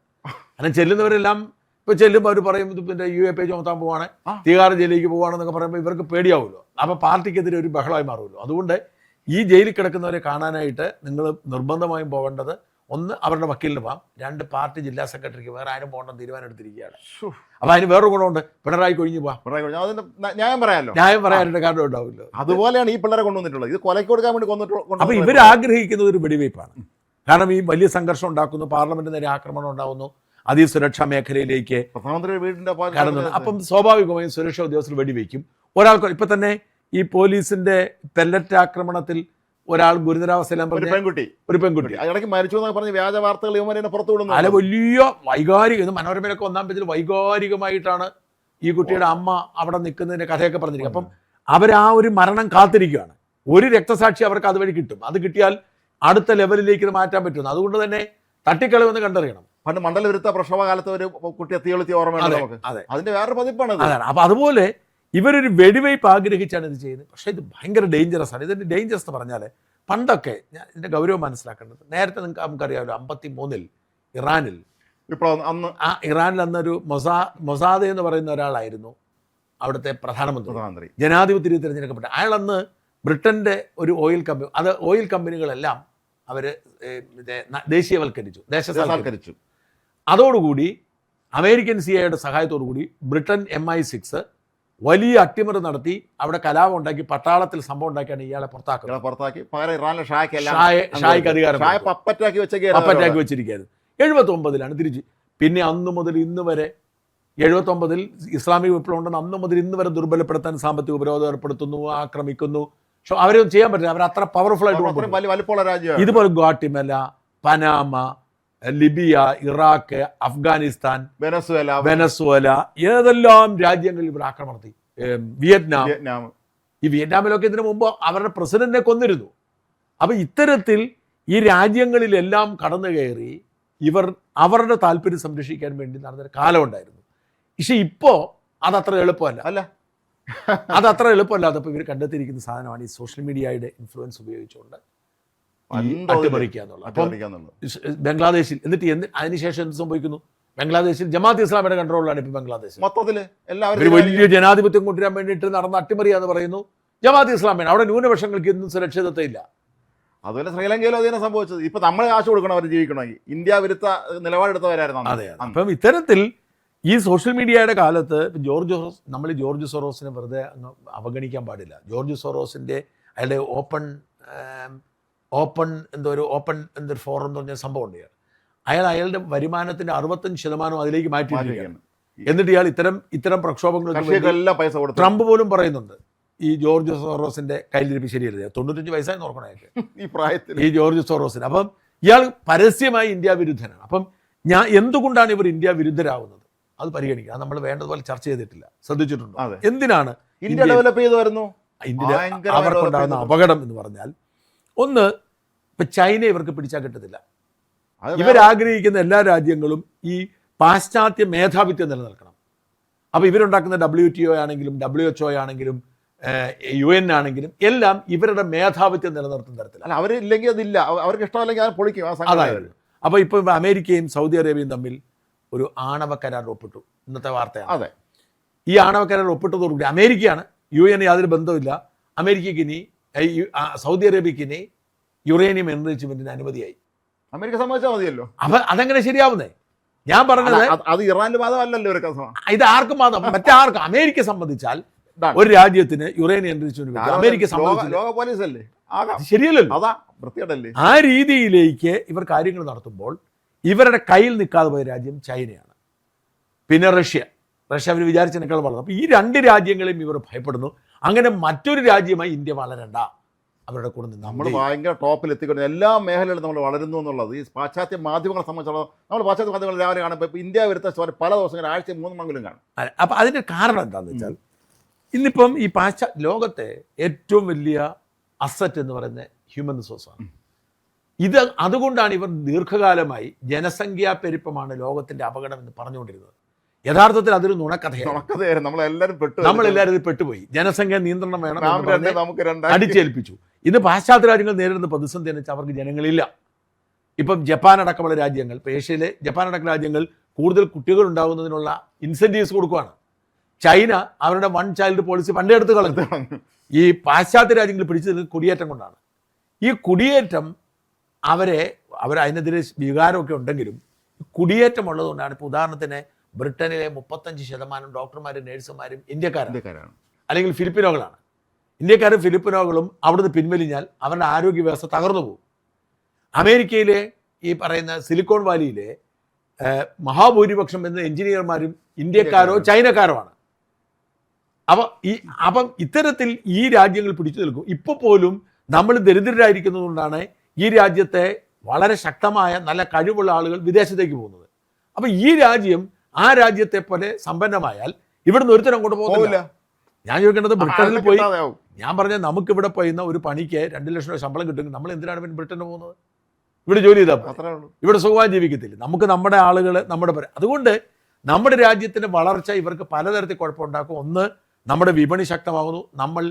അങ്ങനെ ചെല്ലുന്നവരെല്ലാം ഇപ്പോൾ ചെല്ലുമ്പോൾ അവർ പറയും പിന്നെ UAP ചുമത്താൻ പോവാണ്, തീഹാർ ജയിലിലേക്ക് പോവുകയാണെന്നൊക്കെ പറയുമ്പോൾ ഇവർക്ക് പേടിയാവുമല്ലോ. അപ്പോൾ പാർട്ടിക്കെതിരെ ഒരു ബഹളമായി മാറുമല്ലോ. അതുകൊണ്ട് ഈ ജയിലിൽ കിടക്കുന്നവരെ കാണാനായിട്ട് നിങ്ങൾ നിർബന്ധമായും പോകേണ്ടത്, ഒന്ന് അവരുടെ വക്കീലിന് പോകാം, 2 പാർട്ടി ജില്ലാ സെക്രട്ടറിക്ക്, വേറെ ആരും പോകേണ്ടെന്ന് തീരുമാനം എടുത്തിരിക്കുകയാണ്. അപ്പോൾ അതിന് വേറൊരു ഗുണമുണ്ട്, പിണറായി കൊഴിഞ്ഞു പോകാം. ന്യായം പറയാനുള്ള കാരണം ഉണ്ടാവില്ല. അതുപോലെയാണ് ഈ പിള്ളേരെ കൊണ്ടുവന്നിട്ടുള്ളത്. ഇത് കൊലയ്ക്ക് കൊടുക്കാൻ വേണ്ടി കൊണ്ടിട്ടുള്ളത്. അപ്പോൾ ഇവരാഗ്രഹിക്കുന്നത് ഒരു വെടിവയ്പ്പാണ്. കാരണം ഈ വലിയ സംഘർഷം ഉണ്ടാക്കുന്നു, പാർലമെന്റ് നേരെ ആക്രമണം ഉണ്ടാകുന്നു, അതിസുരക്ഷാ മേഖലയിലേക്ക് പ്രധാനമന്ത്രി വീടിന്റെ കടന്നു. അപ്പം സ്വാഭാവികമായും സുരക്ഷാ ഉദ്യോഗസ്ഥർ വെടിവയ്ക്കും. ഒരാൾക്ക് ഇപ്പം തന്നെ ഈ പോലീസിന്റെ പെല്ലറ്റ് ആക്രമണത്തിൽ ഒരാൾ ഗുരുതരാവസ്ഥയിലാൻ പറഞ്ഞ ഒരു പെൺകുട്ടി ഇടയ്ക്ക് മരിച്ചു എന്നൊക്കെ പറഞ്ഞ് വ്യാജ വാർത്തകൾ ഇവന്മാരെ പുറത്തു വിടുന്നു. അല്ല, വലിയ വൈകാരിക, മനോരമയിലൊക്കെ 1-ാം പേജിൽ വൈകാരികമായിട്ടാണ് ഈ കുട്ടിയുടെ അമ്മ അവിടെ നിൽക്കുന്നതിന്റെ കഥയൊക്കെ പറഞ്ഞിരിക്കും. അപ്പം അവർ ആ ഒരു മരണം കാത്തിരിക്കുകയാണ്. ഒരു രക്തസാക്ഷി അവർക്ക് അതുവഴി കിട്ടും. അത് കിട്ടിയാൽ അടുത്ത ലെവലിലേക്ക് ഇത് മാറ്റാൻ പറ്റുന്നു. അതുകൊണ്ട് തന്നെ തട്ടിക്കളവെന്ന് കണ്ടറിയണം. പണ്ട് മണ്ഡലവിരുദ്ധ പ്രക്ഷോഭകാലത്ത് ഒരു കുട്ടിയെ തീവെളുത്തി ഓർമ്മയുണ്ട് നമുക്ക്. അതിന്റെ വേറൊരു പതിപ്പാണ്. അതാണ്. അപ്പൊ അതുപോലെ ഇവരൊരു വെടിവയ്പ് ആഗ്രഹിച്ചാണ് ഇത് ചെയ്യുന്നത്. പക്ഷേ ഇത് ഭയങ്കര ഡേഞ്ചറസ് ആണ്. ഇതിന്റെ ഡേഞ്ചറസ് എന്ന് പറഞ്ഞാൽ, പണ്ടൊക്കെ ഞാൻ ഇതിന്റെ ഗൗരവം മനസ്സിലാക്കേണ്ടത്, നേരത്തെ നമുക്കറിയാമല്ലോ, 53-ൽ ഇറാനിൽ അന്നൊരു മൊസാദ് എന്ന് പറയുന്ന ഒരാളായിരുന്നു അവിടുത്തെ പ്രധാനമന്ത്രി, ജനാധിപത്യ തിരഞ്ഞെടുക്കപ്പെട്ട അയാൾ. അന്ന് ബ്രിട്ടന്റെ ഒരു ഓയിൽ കമ്പനികളെല്ലാം അവർ ദേശീയവൽക്കരിച്ചു. അതോടുകൂടി അമേരിക്കൻ CIA സഹായത്തോടു കൂടി ബ്രിട്ടൻ MI6 വലിയ അട്ടിമറി നടത്തി അവിടെ കലാപം ഉണ്ടാക്കി, പട്ടാളത്തിൽ സംഭവം ഉണ്ടാക്കിയാണ് ഇയാളെ പുറത്താക്കി ഷായ്ക്ക് അധികാരം പപ്പറ്റാക്കി വെച്ചിരിക്കുകയായിരുന്നു. 79-ലാണ് തിരിച്ച്. പിന്നെ അന്നു മുതൽ ഇന്ന് വരെ, 79-ൽ ഇസ്ലാമിക വിപ്ലവം ഉണ്ടെന്ന് അന്ന് മുതൽ ഇന്ന് വരെ ദുർബലപ്പെടുത്താൻ സാമ്പത്തിക ഉപരോധം ഏർപ്പെടുത്തുന്നു, ആക്രമിക്കുന്നു. പക്ഷെ അവരൊന്നും ചെയ്യാൻ പറ്റില്ല. അവർ അത്ര പവർഫുൾ ആയിട്ട്. ഇതുപോലെ Guatemala, Panama, Libya, Iraq, Afghanistan, Venezuela, ഏതെല്ലാം രാജ്യങ്ങളിൽ ഇവർ ആക്രമണം നടത്തി. വിയറ്റ്നാം. ഈ വിയറ്റ്നാമിലൊക്കെ ഇതിനു മുമ്പ് അവരുടെ പ്രസിഡന്റിനെ കൊന്നിരുന്നു. അപ്പൊ ഇത്തരത്തിൽ ഈ രാജ്യങ്ങളിലെല്ലാം കടന്നു കയറി ഇവർ അവരുടെ താല്പര്യം സംരക്ഷിക്കാൻ വേണ്ടി നടന്നൊരു കാലമുണ്ടായിരുന്നു. പക്ഷെ ഇപ്പോ അതത്ര എളുപ്പമല്ല. അതത്ര എളുപ്പമല്ലാത്തപ്പോൾ ഇവർ കണ്ടെത്തിയിരിക്കുന്ന സാധനമാണ് ഈ സോഷ്യൽ മീഡിയയുടെ ഇൻഫ്ലുവൻസ് ഉപയോഗിച്ചുകൊണ്ട് അട്ടിമറിക്കുക എന്നുള്ളത്. അപ്പം ബംഗ്ലാദേശിൽ അതിനുശേഷം എന്ത് സംഭവിക്കുന്നു? ബംഗ്ലാദേശിൽ ജമാഅത്ത് ഇസ്ലാമിയുടെ കൺട്രോളിലാണ് ഇപ്പോൾ ബംഗ്ലാദേശ്. മൊത്തത്തിൽ വലിയ ജനാധിപത്യം കൊണ്ടുവരാൻ വേണ്ടിയിട്ട് നടന്ന അട്ടിമറിയാന്ന് പറയുന്നു. ജമാഅത്ത് ഇസ്ലാമിയാണ്. അവിടെ ന്യൂനപക്ഷങ്ങൾക്ക് ഇന്നും സുരക്ഷിതത്വം ഇല്ല. അതുപോലെ ശ്രീലങ്കയിലും അതിനെ സംഭവിച്ചത്. ഇപ്പൊ നമ്മൾ കാശ് കൊടുക്കണം അവർ ജീവിക്കണമെങ്കിൽ. ഇന്ത്യ വിരുദ്ധ നിലപാടെടുത്തവരായിരുന്നു. അതെ. അപ്പം ഇത്തരത്തിൽ ഈ സോഷ്യൽ മീഡിയയുടെ കാലത്ത് നമ്മൾ ജോർജ് സോറോസിനെ വെറുതെ അങ്ങ് അവഗണിക്കാൻ പാടില്ല. ജോർജ് സോറോസിൻ്റെ അയാളുടെ ഓപ്പൺ എന്തൊരു ഫോറം എന്ന് പറഞ്ഞ സംഭവം ഉണ്ട്. അയാളുടെ വരുമാനത്തിൻ്റെ 65% അതിലേക്ക് മാറ്റിയിരിക്കുകയാണ്. എന്നിട്ട് ഇയാൾ ഇത്തരം പ്രക്ഷോഭങ്ങൾക്ക് പൈസ കൊടുത്തു. ട്രംപ് പോലും പറയുന്നുണ്ട് ഈ ജോർജ് സോറോസിന്റെ കയ്യിലിരിപ്പ് ശരിയല്ല. 95 വയസ്സായി നോക്കണേക്ക് ഈ പ്രായത്തിൽ ഈ ജോർജ് സോറോസിന്. അപ്പം ഇയാൾ പരസ്യമായി ഇന്ത്യ വിരുദ്ധനാണ്. അപ്പം എന്തുകൊണ്ടാണ് ഇവർ ഇന്ത്യ വിരുദ്ധരാകുന്നത് അത് പരിഗണിക്കുക. നമ്മൾ വേണ്ടതുപോലെ ചർച്ച ചെയ്തിട്ടില്ല. ശ്രദ്ധിച്ചിട്ടുണ്ടോ? എന്തിനാണ് ഇന്ത്യ ഡെവലപ്പ് ചെയ്തു വരുന്നു? ഇന്ത്യ അവർക്കുണ്ടാകുന്ന അപകടം എന്ന് പറഞ്ഞാൽ, ഒന്ന്, ഇപ്പൊ ചൈന ഇവർക്ക് പിടിച്ചാൽ കിട്ടത്തില്ല. ഇവരാഗ്രഹിക്കുന്ന എല്ലാ രാജ്യങ്ങളും ഈ പാശ്ചാത്യ മേധാവിത്വം നിലനിൽക്കണം. അപ്പോൾ ഇവരുണ്ടാക്കുന്ന WTO ആണെങ്കിലും WHO ആണെങ്കിലും UN ആണെങ്കിലും എല്ലാം ഇവരുടെ മേധാവിത്വം നിലനിർത്തുന്ന തരത്തിലാണ്. അവരില്ലെങ്കിൽ അതില്ല, അവർക്ക് ഇഷ്ടമല്ലെങ്കിൽ അത് പൊളിക്കും. അതായത് അപ്പോൾ ഇപ്പോൾ അമേരിക്കയും സൗദി അറേബ്യയും തമ്മിൽ ഒരു ആണവ കരാർ ഒപ്പിട്ടു. ഇന്നത്തെ വാർത്തയാണ്. അതെ. ഈ ആണവ കരാർ ഒപ്പിട്ടതോടുകൂടി അമേരിക്കയാണ്, UN യാതൊരു ബന്ധമില്ല, അമേരിക്കയ്ക്ക് ഇനി സൗദി അറേബ്യക്ക് ഇനി യുറേനിയം എൻറിച്ച്മെന്റിന് അനുമതിയായി. അമേരിക്ക സമ്മതിച്ചാൽ മതിയല്ലോ. അപ്പൊ അതെങ്ങനെ ശരിയാവുന്നേ? ഞാൻ പറഞ്ഞത് അത് ഇറാന്റെ വാദമല്ലല്ലോ. ഇത് ആർക്കും വാദം, മറ്റാർക്കും. അമേരിക്ക സംബന്ധിച്ചാൽ ഒരു രാജ്യത്തിന് യുറേനിയം എൻറിച്ച്മെന്റ് അമേരിക്ക സംബന്ധിച്ചല്ലേ ശരിയല്ലല്ലോ. ആ രീതിയിലേക്ക് ഇവർ കാര്യങ്ങൾ നടത്തുമ്പോൾ ഇവരുടെ കയ്യിൽ നിൽക്കാതെ പോയ രാജ്യം ചൈനയാണ്. പിന്നെ റഷ്യ അവർ വിചാരിച്ചതിനേക്കാൾ വളർന്നു. അപ്പോൾ ഈ രണ്ട് രാജ്യങ്ങളെയും ഇവർ ഭയപ്പെടുന്നു. അങ്ങനെ മറ്റൊരു രാജ്യമായി ഇന്ത്യ വളരണ്ട, അവരുടെ കൂടെ നിന്ന് നമ്മൾ ഭയങ്കര ടോപ്പിൽ എത്തിക്കൊണ്ട് എല്ലാ മേഖലകളിലും നമ്മൾ വളരുന്നു എന്നുള്ളത് ഈ പാശ്ചാത്യ മാധ്യമങ്ങളെ സംബന്ധിച്ചുള്ള നമ്മൾ പാശ്ചാത്യ മാധ്യമങ്ങൾ രാവിലെ കാണുമ്പോൾ ഇപ്പോൾ ഇന്ത്യ വിരുദ്ധ പല ദിവസങ്ങളിൽ ആഴ്ച 3 മംഗലും കാണും. അപ്പം അതിൻ്റെ കാരണം എന്താണെന്ന് വെച്ചാൽ, ഇന്നിപ്പം ഈ ലോകത്തെ ഏറ്റവും വലിയ അസറ്റ് എന്ന് പറയുന്നത് ഹ്യൂമൻ റിസോഴ്സാണ്. അതുകൊണ്ടാണ് ഇവർ ദീർഘകാലമായി ജനസംഖ്യാ പെരുപ്പമാണ് ലോകത്തിൻ്റെ അപകടം എന്ന് പറഞ്ഞുകൊണ്ടിരുന്നത്. യഥാർത്ഥത്തിൽ അതൊരു നുണക്കഥയാണ്. നമ്മളെല്ലാവരും ഇത് പെട്ടുപോയി. ജനസംഖ്യ നിയന്ത്രണം വേണം അടിച്ചേൽപ്പിച്ചു. ഇന്ന് പാശ്ചാത്യ രാജ്യങ്ങൾ നേരിടുന്ന പ്രതിസന്ധി എന്ന് വെച്ചാൽ അവർക്ക് ജനങ്ങളില്ല. ഇപ്പം ജപ്പാൻ അടക്കമുള്ള രാജ്യങ്ങൾ, ഇപ്പോൾ ഏഷ്യയിലെ ജപ്പാൻ അടക്കം രാജ്യങ്ങൾ കൂടുതൽ കുട്ടികൾ ഉണ്ടാകുന്നതിനുള്ള ഇൻസെൻറ്റീവ്സ് കൊടുക്കുകയാണ്. ചൈന അവരുടെ 1 ചൈൽഡ് പോളിസി പണ്ടേ എടുത്ത് കളഞ്ഞു. ഈ പാശ്ചാത്യ രാജ്യങ്ങൾ പിടിച്ചത് കുടിയേറ്റം കൊണ്ടാണ്. ഈ കുടിയേറ്റം അതിനെതിരെ വികാരമൊക്കെ ഉണ്ടെങ്കിലും കുടിയേറ്റം ഉള്ളതുകൊണ്ടാണ്. ഇപ്പോൾ ഉദാഹരണത്തിന് ബ്രിട്ടനിലെ 35% ഡോക്ടർമാരും നഴ്സുമാരും ഇന്ത്യക്കാരാണ്, അല്ലെങ്കിൽ ഫിലിപ്പിനോകളാണ്. ഇന്ത്യക്കാരും ഫിലിപ്പിനോകളും അവിടുന്ന് പിൻവലിഞ്ഞാൽ അവരുടെ ആരോഗ്യ വ്യവസ്ഥ തകർന്നു പോകും. അമേരിക്കയിലെ ഈ പറയുന്ന സിലിക്കോൺ വാലിയിലെ മഹാഭൂരിപക്ഷം എന്ന എഞ്ചിനീയർമാരും ഇന്ത്യക്കാരോ ചൈനക്കാരോ ആണ്. അപ്പം ഇത്തരത്തിൽ ഈ രാജ്യങ്ങൾ പിടിച്ചു നിൽക്കും. ഇപ്പോൾ പോലും നമ്മൾ ദരിദ്രരായിരിക്കുന്നതുകൊണ്ടാണ് ഈ രാജ്യത്തെ വളരെ ശക്തമായ നല്ല കഴിവുള്ള ആളുകൾ വിദേശത്തേക്ക് പോകുന്നത്. അപ്പം ഈ രാജ്യം ആ രാജ്യത്തെ പോലെ സമ്പന്നമായാൽ ഇവിടുന്ന് ഒരുത്തരം അങ്ങോട്ട് പോകുന്നില്ല. ഞാൻ ചോദിക്കേണ്ടത് ബ്രിട്ടനിൽ പോയി, ഞാൻ പറഞ്ഞ നമുക്കിവിടെ പോയിരുന്ന ഒരു പണിക്ക് 2 ലക്ഷം രൂപ ശമ്പളം കിട്ടുമെങ്കിൽ നമ്മൾ എന്തിനാണ് പിന്നെ ബ്രിട്ടനിൽ പോകുന്നത്? ഇവിടെ ജോലി ചെയ്താൽ ഇവിടെ സുഖമായി ജീവിക്കത്തില്ല. നമുക്ക് നമ്മുടെ ആളുകൾ അതുകൊണ്ട് നമ്മുടെ രാജ്യത്തിൻ്റെ വളർച്ച ഇവർക്ക് പലതരത്തിൽ കുഴപ്പമുണ്ടാക്കും. ഒന്ന്, നമ്മുടെ വിപണി ശക്തമാകുന്നു. നമ്മൾ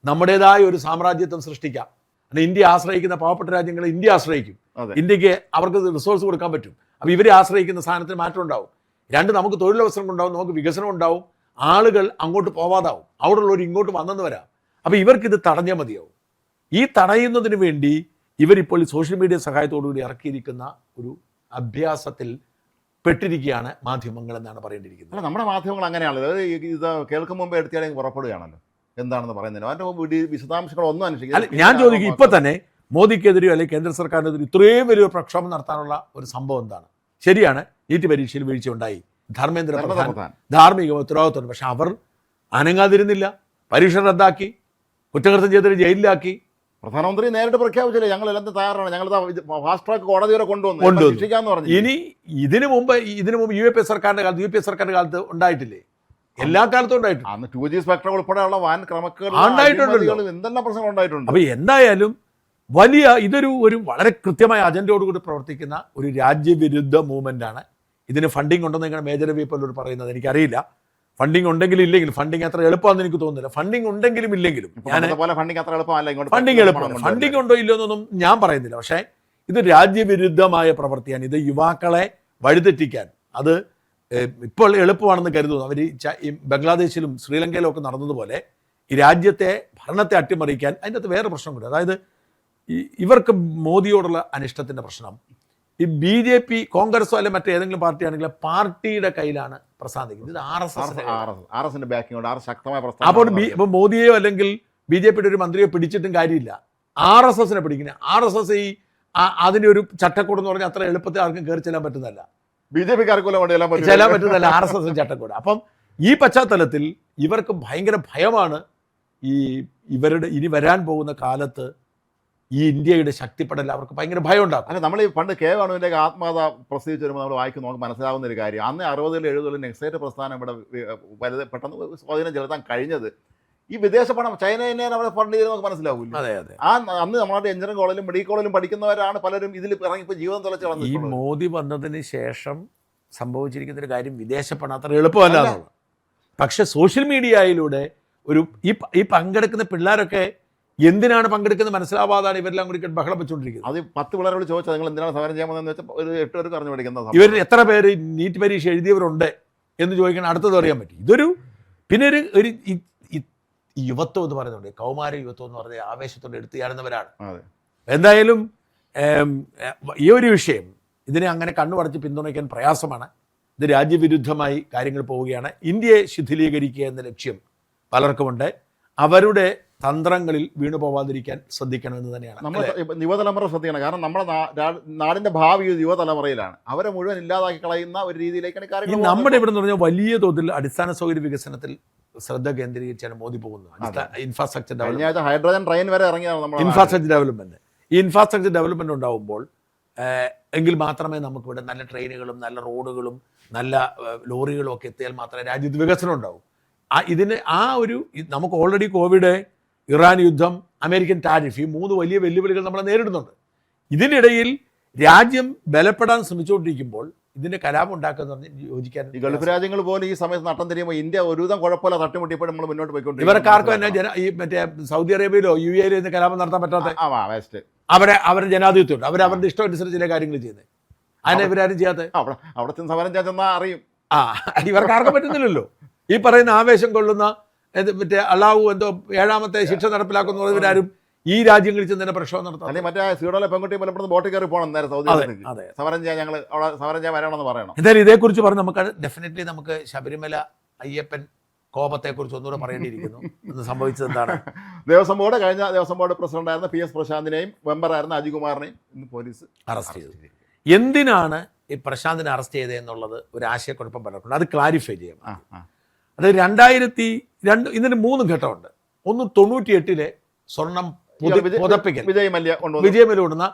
നമ്മുടേതായ ഒരു സാമ്രാജ്യത്വം സൃഷ്ടിക്കാം. ഇന്ത്യ ആശ്രയിക്കുന്ന പാവപ്പെട്ട രാജ്യങ്ങളെ ഇന്ത്യ ആശ്രയിക്കും. ഇന്ത്യക്ക് അവർക്ക് റിസോഴ്സ് കൊടുക്കാൻ പറ്റും. അപ്പോൾ ഇവരെ ആശ്രയിക്കുന്ന സാധനത്തിന് മാറ്റം ഉണ്ടാവും. 2, നമുക്ക് തൊഴിലവസരങ്ങൾ ഉണ്ടാവും, നമുക്ക് വികസനം ഉണ്ടാവും, ആളുകൾ അങ്ങോട്ട് പോവാതാവും, അവിടെ ഉള്ളവർ ഇങ്ങോട്ട് വന്നെന്ന് വരാം. അപ്പോൾ ഇവർക്കിത് തടഞ്ഞാൽ മതിയാവും. ഈ തടയുന്നതിന് വേണ്ടി ഇവരിപ്പോൾ സോഷ്യൽ മീഡിയ സഹായത്തോടുകൂടി ഇറക്കിയിരിക്കുന്ന ഒരു അഭ്യാസത്തിൽ പെട്ടിരിക്കുകയാണ് മാധ്യമങ്ങൾ എന്നാണ് പറയേണ്ടിയിരിക്കുന്നത്. നമ്മുടെ മാധ്യമങ്ങൾ അങ്ങനെയാണ്. ഇത് കേൾക്കും മുമ്പ് എടുത്തിയാണെങ്കിൽ പുറപ്പെടുകയാണല്ലോ എന്താണെന്ന് പറയുന്നത്. അതിൻ്റെ വിശദാംശങ്ങളൊന്നും അന്വേഷിക്കും. ഞാൻ ചോദിക്കും, ഇപ്പൊ തന്നെ മോദിക്കെതിരെയോ അല്ലെങ്കിൽ കേന്ദ്ര സർക്കാരിനെതിരെ ഇത്രയും വലിയൊരു പ്രക്ഷോഭം നടത്താനുള്ള ഒരു സംഭവം എന്താണ്? ശരിയാണ്, നീറ്റ് പരീക്ഷയിൽ വീഴ്ച ഉണ്ടായി, ധർമ്മേന്ദ്ര പ്രധാൻ ധാർമ്മിക ഉത്തരവാദിത്വം. പക്ഷെ അവർ അനങ്ങാതിരുന്നില്ല, പരീക്ഷ റദ്ദാക്കി, കുറ്റകൃത്യം ചെയ്തിട്ട് ജയിലിലാക്കി. പ്രധാനമന്ത്രി നേരിട്ട് പ്രഖ്യാപിച്ചില്ലേ, ഞങ്ങൾ എല്ലാം തയ്യാറാണ്, ഞങ്ങൾ ഫാസ്റ്റ് ട്രാക്ക് കോടതി വരെ കൊണ്ടുവന്നു. ഇനി ഇതിനു മുമ്പ് UPA സർക്കാരിന്റെ കാലത്ത് ഉണ്ടായിട്ടില്ലേ? എല്ലാ കാലത്തും ഉണ്ടായിട്ടുണ്ട്. അന്ന് 2G സ്പെക്ട്രം ഉൾപ്പെടെയുള്ള വാൻ ക്രമക്കേടുകൾ എന്തെല്ലാം പ്രശ്നങ്ങൾ ഉണ്ടായിട്ടുണ്ട്. അപ്പൊ എന്തായാലും ഇതൊരു വളരെ കൃത്യമായ അജണ്ടയോടുകൂടി പ്രവർത്തിക്കുന്ന ഒരു രാജ്യവിരുദ്ധ മൂവ്മെന്റ് ആണ്. ഇതിന് ഫണ്ടിങ് ഉണ്ടെന്ന് ഇങ്ങനെ മേജർ രവി പോലും പറയുന്നത് എനിക്കറിയില്ല. ഫണ്ടിങ് ഉണ്ടെങ്കിലും ഇല്ലെങ്കിലും, ഫണ്ടിങ് അത്ര എളുപ്പമാണെന്ന് എനിക്ക് തോന്നുന്നില്ല. ഫണ്ടിങ് ഉണ്ടെങ്കിലും ഇല്ലെങ്കിലും ഫണ്ടിങ് ഉണ്ടോ ഇല്ലോ എന്നൊന്നും ഞാൻ പറയുന്നില്ല. പക്ഷേ ഇത് രാജ്യവിരുദ്ധമായ പ്രവൃത്തിയാണ്. ഇത് യുവാക്കളെ വഴിതെറ്റിക്കാൻ അത് ഇപ്പോൾ എളുപ്പമാണെന്ന് കരുതുന്നു. അവർ ഈ ബംഗ്ലാദേശിലും ശ്രീലങ്കയിലും ഒക്കെ നടന്നതുപോലെ ഈ രാജ്യത്തെ ഭരണത്തെ അട്ടിമറിക്കാൻ അതിൻ്റെ അകത്ത് വേറെ പ്രശ്നം കൂടി. അതായത് ഇവർക്ക് മോദിയോടുള്ള അനിഷ്ടത്തിൻ്റെ പ്രശ്നം ഈ BJP കോൺഗ്രസോ അല്ലെങ്കിൽ മറ്റേതെങ്കിലും പാർട്ടി ആണെങ്കിലും പാർട്ടിയുടെ കയ്യിലാണ് പ്രസാദ് നിൽക്കുന്നത്. ഇത് RSന്റെ ബാക്കിംഗ് ശക്തമായ അപ്പോൾ ഇപ്പോൾ മോദിയോ അല്ലെങ്കിൽ BJPയുടെ ഒരു മന്ത്രിയോ പിടിച്ചിട്ടും കാര്യമില്ല. RSSനെ പിടിക്കുന്നത്. RSS ഈ അതിൻ്റെ ഒരു ചട്ടക്കൂട് എന്ന് പറഞ്ഞാൽ അത്ര എളുപ്പത്തിൽ ആർക്കും കയറി ചെല്ലാൻ പറ്റുന്നതല്ല. BJPക്കാർക്കും ചെല്ലാൻ പറ്റുന്നതല്ല RSS ചട്ടക്കൂട്. അപ്പം ഈ പശ്ചാത്തലത്തിൽ ഇവർക്ക് ഭയങ്കര ഭയമാണ് ഇവരുടെ ഇനി വരാൻ പോകുന്ന കാലത്ത് ഈ ഇന്ത്യയുടെ ശക്തിപ്പെടൽ അവർക്ക് ഭയങ്കര ഭയം ഉണ്ടാക്കും. അല്ല, നമ്മൾ ഈ പണ്ട് KV ആത്മകഥ പ്രസിദ്ധിച്ച് വരുമ്പോൾ നമ്മൾ വായിക്കും, നമുക്ക് മനസ്സിലാവുന്ന ഒരു കാര്യം, അന്ന് 60-ലും 70-ലും നെക്സൈറ്റ് പ്രസ്ഥാനം ഇവിടെ പെട്ടെന്ന് സ്വാധീനം ചെലുത്താൻ കഴിഞ്ഞത് ഈ വിദേശ പണം ചൈന തന്നെയാണ് അവിടെ ഫണ്ട് ചെയ്ത് നമുക്ക് മനസ്സിലാവില്ല. അതെ അതെ. അന്ന് നമ്മുടെ എഞ്ചിനീയറിംഗ് കോളേജിലും മെഡിക്കൽ കോളേജിലും പഠിക്കുന്നവരാണ് പലരും ഇതിൽ ഇറങ്ങിപ്പോൾ ജീവിതം തുളച്ച് ഈ കളഞ്ഞത്. മോദി വന്നതിന് ശേഷം സംഭവിച്ചിരിക്കുന്ന ഒരു കാര്യം വിദേശ പണം അത്ര എളുപ്പമല്ല എന്നുള്ളത്. പക്ഷെ സോഷ്യൽ മീഡിയയിലൂടെ ഈ പങ്കെടുക്കുന്ന പിള്ളേരൊക്കെ എന്തിനാണ് പങ്കെടുക്കുന്നത് മനസ്സിലാവാതാണ് ഇവരെല്ലാം കൂടി ബഹളം വെച്ചുകൊണ്ടിരിക്കുന്നത്. അത് 10 പിള്ളേരോട് ചോദിച്ചാൽ നിങ്ങൾ എന്തിനാണ് സമരം ചെയ്യാമെന്ന് വെച്ചാൽ ഒരു 8 പേർക്ക് അറിഞ്ഞു പഠിക്കുന്നത്. ഇവർ എത്ര പേര് നീറ്റ് പരീക്ഷ എഴുതിയവരുണ്ട് എന്ന് ചോദിക്കണം, അടുത്തത് അറിയാൻ പറ്റും. പിന്നെ ഒരു യുവത്വം എന്ന് പറയുന്നുണ്ട്, കൗമാര യുവത്വം എന്ന് പറഞ്ഞ ആവേശത്തോടെ എടുത്തു ചാടുന്നവരാണ്. എന്തായാലും ഈ ഒരു വിഷയം ഇതിനെ അങ്ങനെ കണ്ണുപടച്ച് പിന്തുണയ്ക്കാൻ പ്രയാസമാണ്. ഇത് രാജ്യവിരുദ്ധമായി കാര്യങ്ങൾ പോവുകയാണ്. ഇന്ത്യയെ ശിഥിലീകരിക്കുക എന്ന ലക്ഷ്യം പലർക്കുമുണ്ട്. അവരുടെ തന്ത്രങ്ങളിൽ വീണു പോവാതിരിക്കാൻ ശ്രദ്ധിക്കണമെന്ന് തന്നെയാണ്. നമ്മൾ യുവതലമുറ ശ്രദ്ധിക്കണം. കാരണം നമ്മുടെ നാടിന്റെ ഭാവി യുവതലമുറയിലാണ്. അവരെ മുഴുവൻ ഇല്ലാതാക്കി കളയുന്ന ഒരു രീതിയിലേക്കാണ് കാര്യങ്ങൾ. നമ്മുടെ ഇവിടെ എന്ന് പറഞ്ഞാൽ വലിയ തോതിൽ അടിസ്ഥാന സൗകര്യ വികസനത്തിൽ ശ്രദ്ധ കേന്ദ്രീകരിച്ചാണ് മോദി പോകുന്നത്. ഇൻഫ്രാസ്ട്രക്ചർ ഡെവലപ്മെന്റ്, ഹൈഡ്രജൻ ട്രെയിൻ വരെ ഇറങ്ങിയാണ് ഇൻഫ്രാസ്ട്രക്ചർ ഡെവലപ്മെന്റ്. ഈ ഇൻഫ്രാസ്ട്രക്ചർ ഡെവലപ്മെന്റ് ഉണ്ടാവുമ്പോൾ എങ്കിൽ മാത്രമേ നമുക്കിവിടെ നല്ല ട്രെയിനുകളും നല്ല റോഡുകളും നല്ല ലോറികളും ഒക്കെ എത്തിയാൽ മാത്രമേ രാജ്യത്ത് വികസനം ഉണ്ടാവൂ. ഇതിന് നമുക്ക് ഓൾറെഡി കോവിഡ്, ഇറാൻ യുദ്ധം, അമേരിക്കൻ ടാരിഫ്, ഈ 3 വലിയ വെല്ലുവിളികൾ നമ്മൾ നേരിടുന്നുണ്ട്. ഇതിനിടയിൽ രാജ്യം ബലപ്പെടാൻ ശ്രമിച്ചുകൊണ്ടിരിക്കുമ്പോൾ ഇതിന്റെ കലാപം ഉണ്ടാക്കുന്ന യോജിക്കാൻ ഗൾഫ് രാജ്യങ്ങൾ പോലും ഈ സമയത്ത് നട്ടം തിരിയുമ്പോൾ ഇന്ത്യ ഒരുവിധം കുഴപ്പമില്ല തട്ടിമുട്ടിയപ്പോൾ നമ്മൾ മുന്നോട്ട് പോയിക്കൊണ്ടിരിക്കും. ഇവർക്കാർക്കും തന്നെ ഈ മറ്റേ സൗദി അറേബ്യയിലോ UAE-ലോ ഇന്ന് കലാപം നടത്താൻ പറ്റാത്ത അവരുടെ ജനാധിപത്യമുണ്ട്. അവരുടെ ഇഷ്ടം അനുസരിച്ച് ചില കാര്യങ്ങൾ ചെയ്യുന്നത്. അതിനെ ഇവരാരും ചെയ്യാത്ത അവിടെ സമരം ചെന്നാൽ അറിയും. ഇവർക്കാർക്കും പറ്റുന്നില്ലല്ലോ. ഈ പറയുന്ന ആവേശം കൊള്ളുന്ന മറ്റേ അള്ളാഹു എന്തോ 7ാമത്തെ ശിക്ഷ നടപ്പിലാക്കുന്നവരാരും ഈ രാജ്യങ്ങളിൽ ചെന്ന് പ്രക്ഷോഭം നടത്താം. അല്ലെങ്കിൽ മറ്റേ സ്വീഡനിലെ പെൺകുട്ടി പലപ്പോഴും ബോട്ടിൽ കയറി പോകണം നേരെ സൗദി സമരം ചെയ്യാൻ, ഞങ്ങൾ അവിടെ സമരം ചെയ്യാൻ വരണമെന്ന് പറയണം. എന്തായാലും ഇതേക്കുറിച്ച് പറഞ്ഞ് നമുക്ക് ശബരിമല അയ്യപ്പൻ കോപത്തെക്കുറിച്ച് ഒന്നുകൂടെ പറയേണ്ടിയിരിക്കുന്നു. ഇന്ന് സംഭവിച്ചത് എന്താണ്? കഴിഞ്ഞ ദേവസ്വം ബോർഡ് പ്രസിഡന്റായിരുന്ന PS പ്രശാന്തിനെയും മെമ്പറായിരുന്ന അജികുമാറിനെയും ഇന്ന് പോലീസ് അറസ്റ്റ് ചെയ്തു. എന്തിനാണ് ഈ പ്രശാന്തിനെ അറസ്റ്റ് ചെയ്തത് എന്നുള്ളത് ഒരു ആശയക്കുഴപ്പം പലർക്കുണ്ട്. അത് ക്ലാരിഫൈ ചെയ്യാം. അത് 2002 ഇതിന് 3 ഘട്ടമുണ്ട്. ഒന്ന് 98-ലെ സ്വർണം പുതപ്പിക്കൽ, വിജയ് മല്യ കൊണ്ടുവന്ന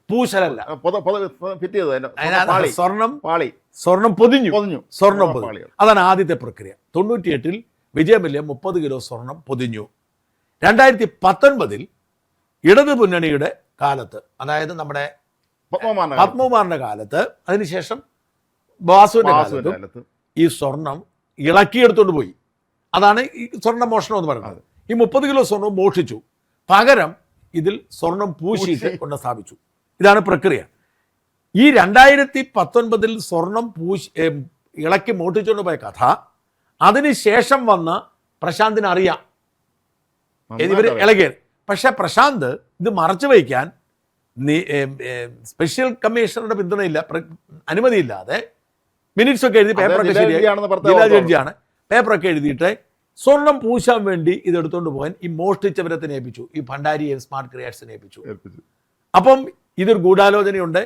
പൂശലല്ല, സ്വർണം പൊതിഞ്ഞു. അതാണ് ആദ്യത്തെ പ്രക്രിയ. 98-ൽ വിജയ് മല്യ 30 കിലോ സ്വർണം പൊതിഞ്ഞു. 2019-ൽ ഇടതു മുന്നണിയുടെ കാലത്ത്, അതായത് നമ്മുടെ പത്മകുമാറിന്റെ കാലത്ത്, അതിനുശേഷം ബാസുവിന്റെ കാലത്ത് ഈ സ്വർണം ഇളക്കിയെടുത്തോണ്ട് പോയി. അതാണ് ഈ സ്വർണ്ണ മോഷണം എന്ന് പറയുന്നത്. ഈ 30 കിലോ സ്വർണം മോഷിച്ചു, പകരം ഇതിൽ സ്വർണം പൂശിയിട്ട് കൊണ്ട് സ്ഥാപിച്ചു. ഇതാണ് പ്രക്രിയ. ഈ 2019-ൽ സ്വർണം ഇളക്കി മോഷ്ടിച്ചുകൊണ്ട് പോയ കഥ അതിനുശേഷം വന്ന പ്രശാന്തിന് അറിയാം ഇവർ ഇളകിയത്. പക്ഷെ പ്രശാന്ത് ഇത് മറച്ചു വയ്ക്കാൻ സ്പെഷ്യൽ കമ്മീഷണറുടെ പിന്തുണയില്ല, അനുമതിയില്ലാതെ മിനിറ്റ്സ് ഒക്കെ എഴുതി, പേപ്പറൊക്കെ ജില്ലാ ജഡ്ജിയാണ്, പേപ്പറൊക്കെ എഴുതിയിട്ട് സ്വർണം പൂശാൻ വേണ്ടി ഇതെടുത്തുകൊണ്ട് പോകാൻ ഈ മോഷ്ടിച്ചവരെ തന്നെ ഏൽപ്പിച്ചു. ഈ ഭണ്ഡാരിയെ സ്മാർട്ട് ക്രിയേഴ്സിനെ ഏൽപ്പിച്ചു. അപ്പം ഇതൊരു ഗൂഢാലോചനയുണ്ട്,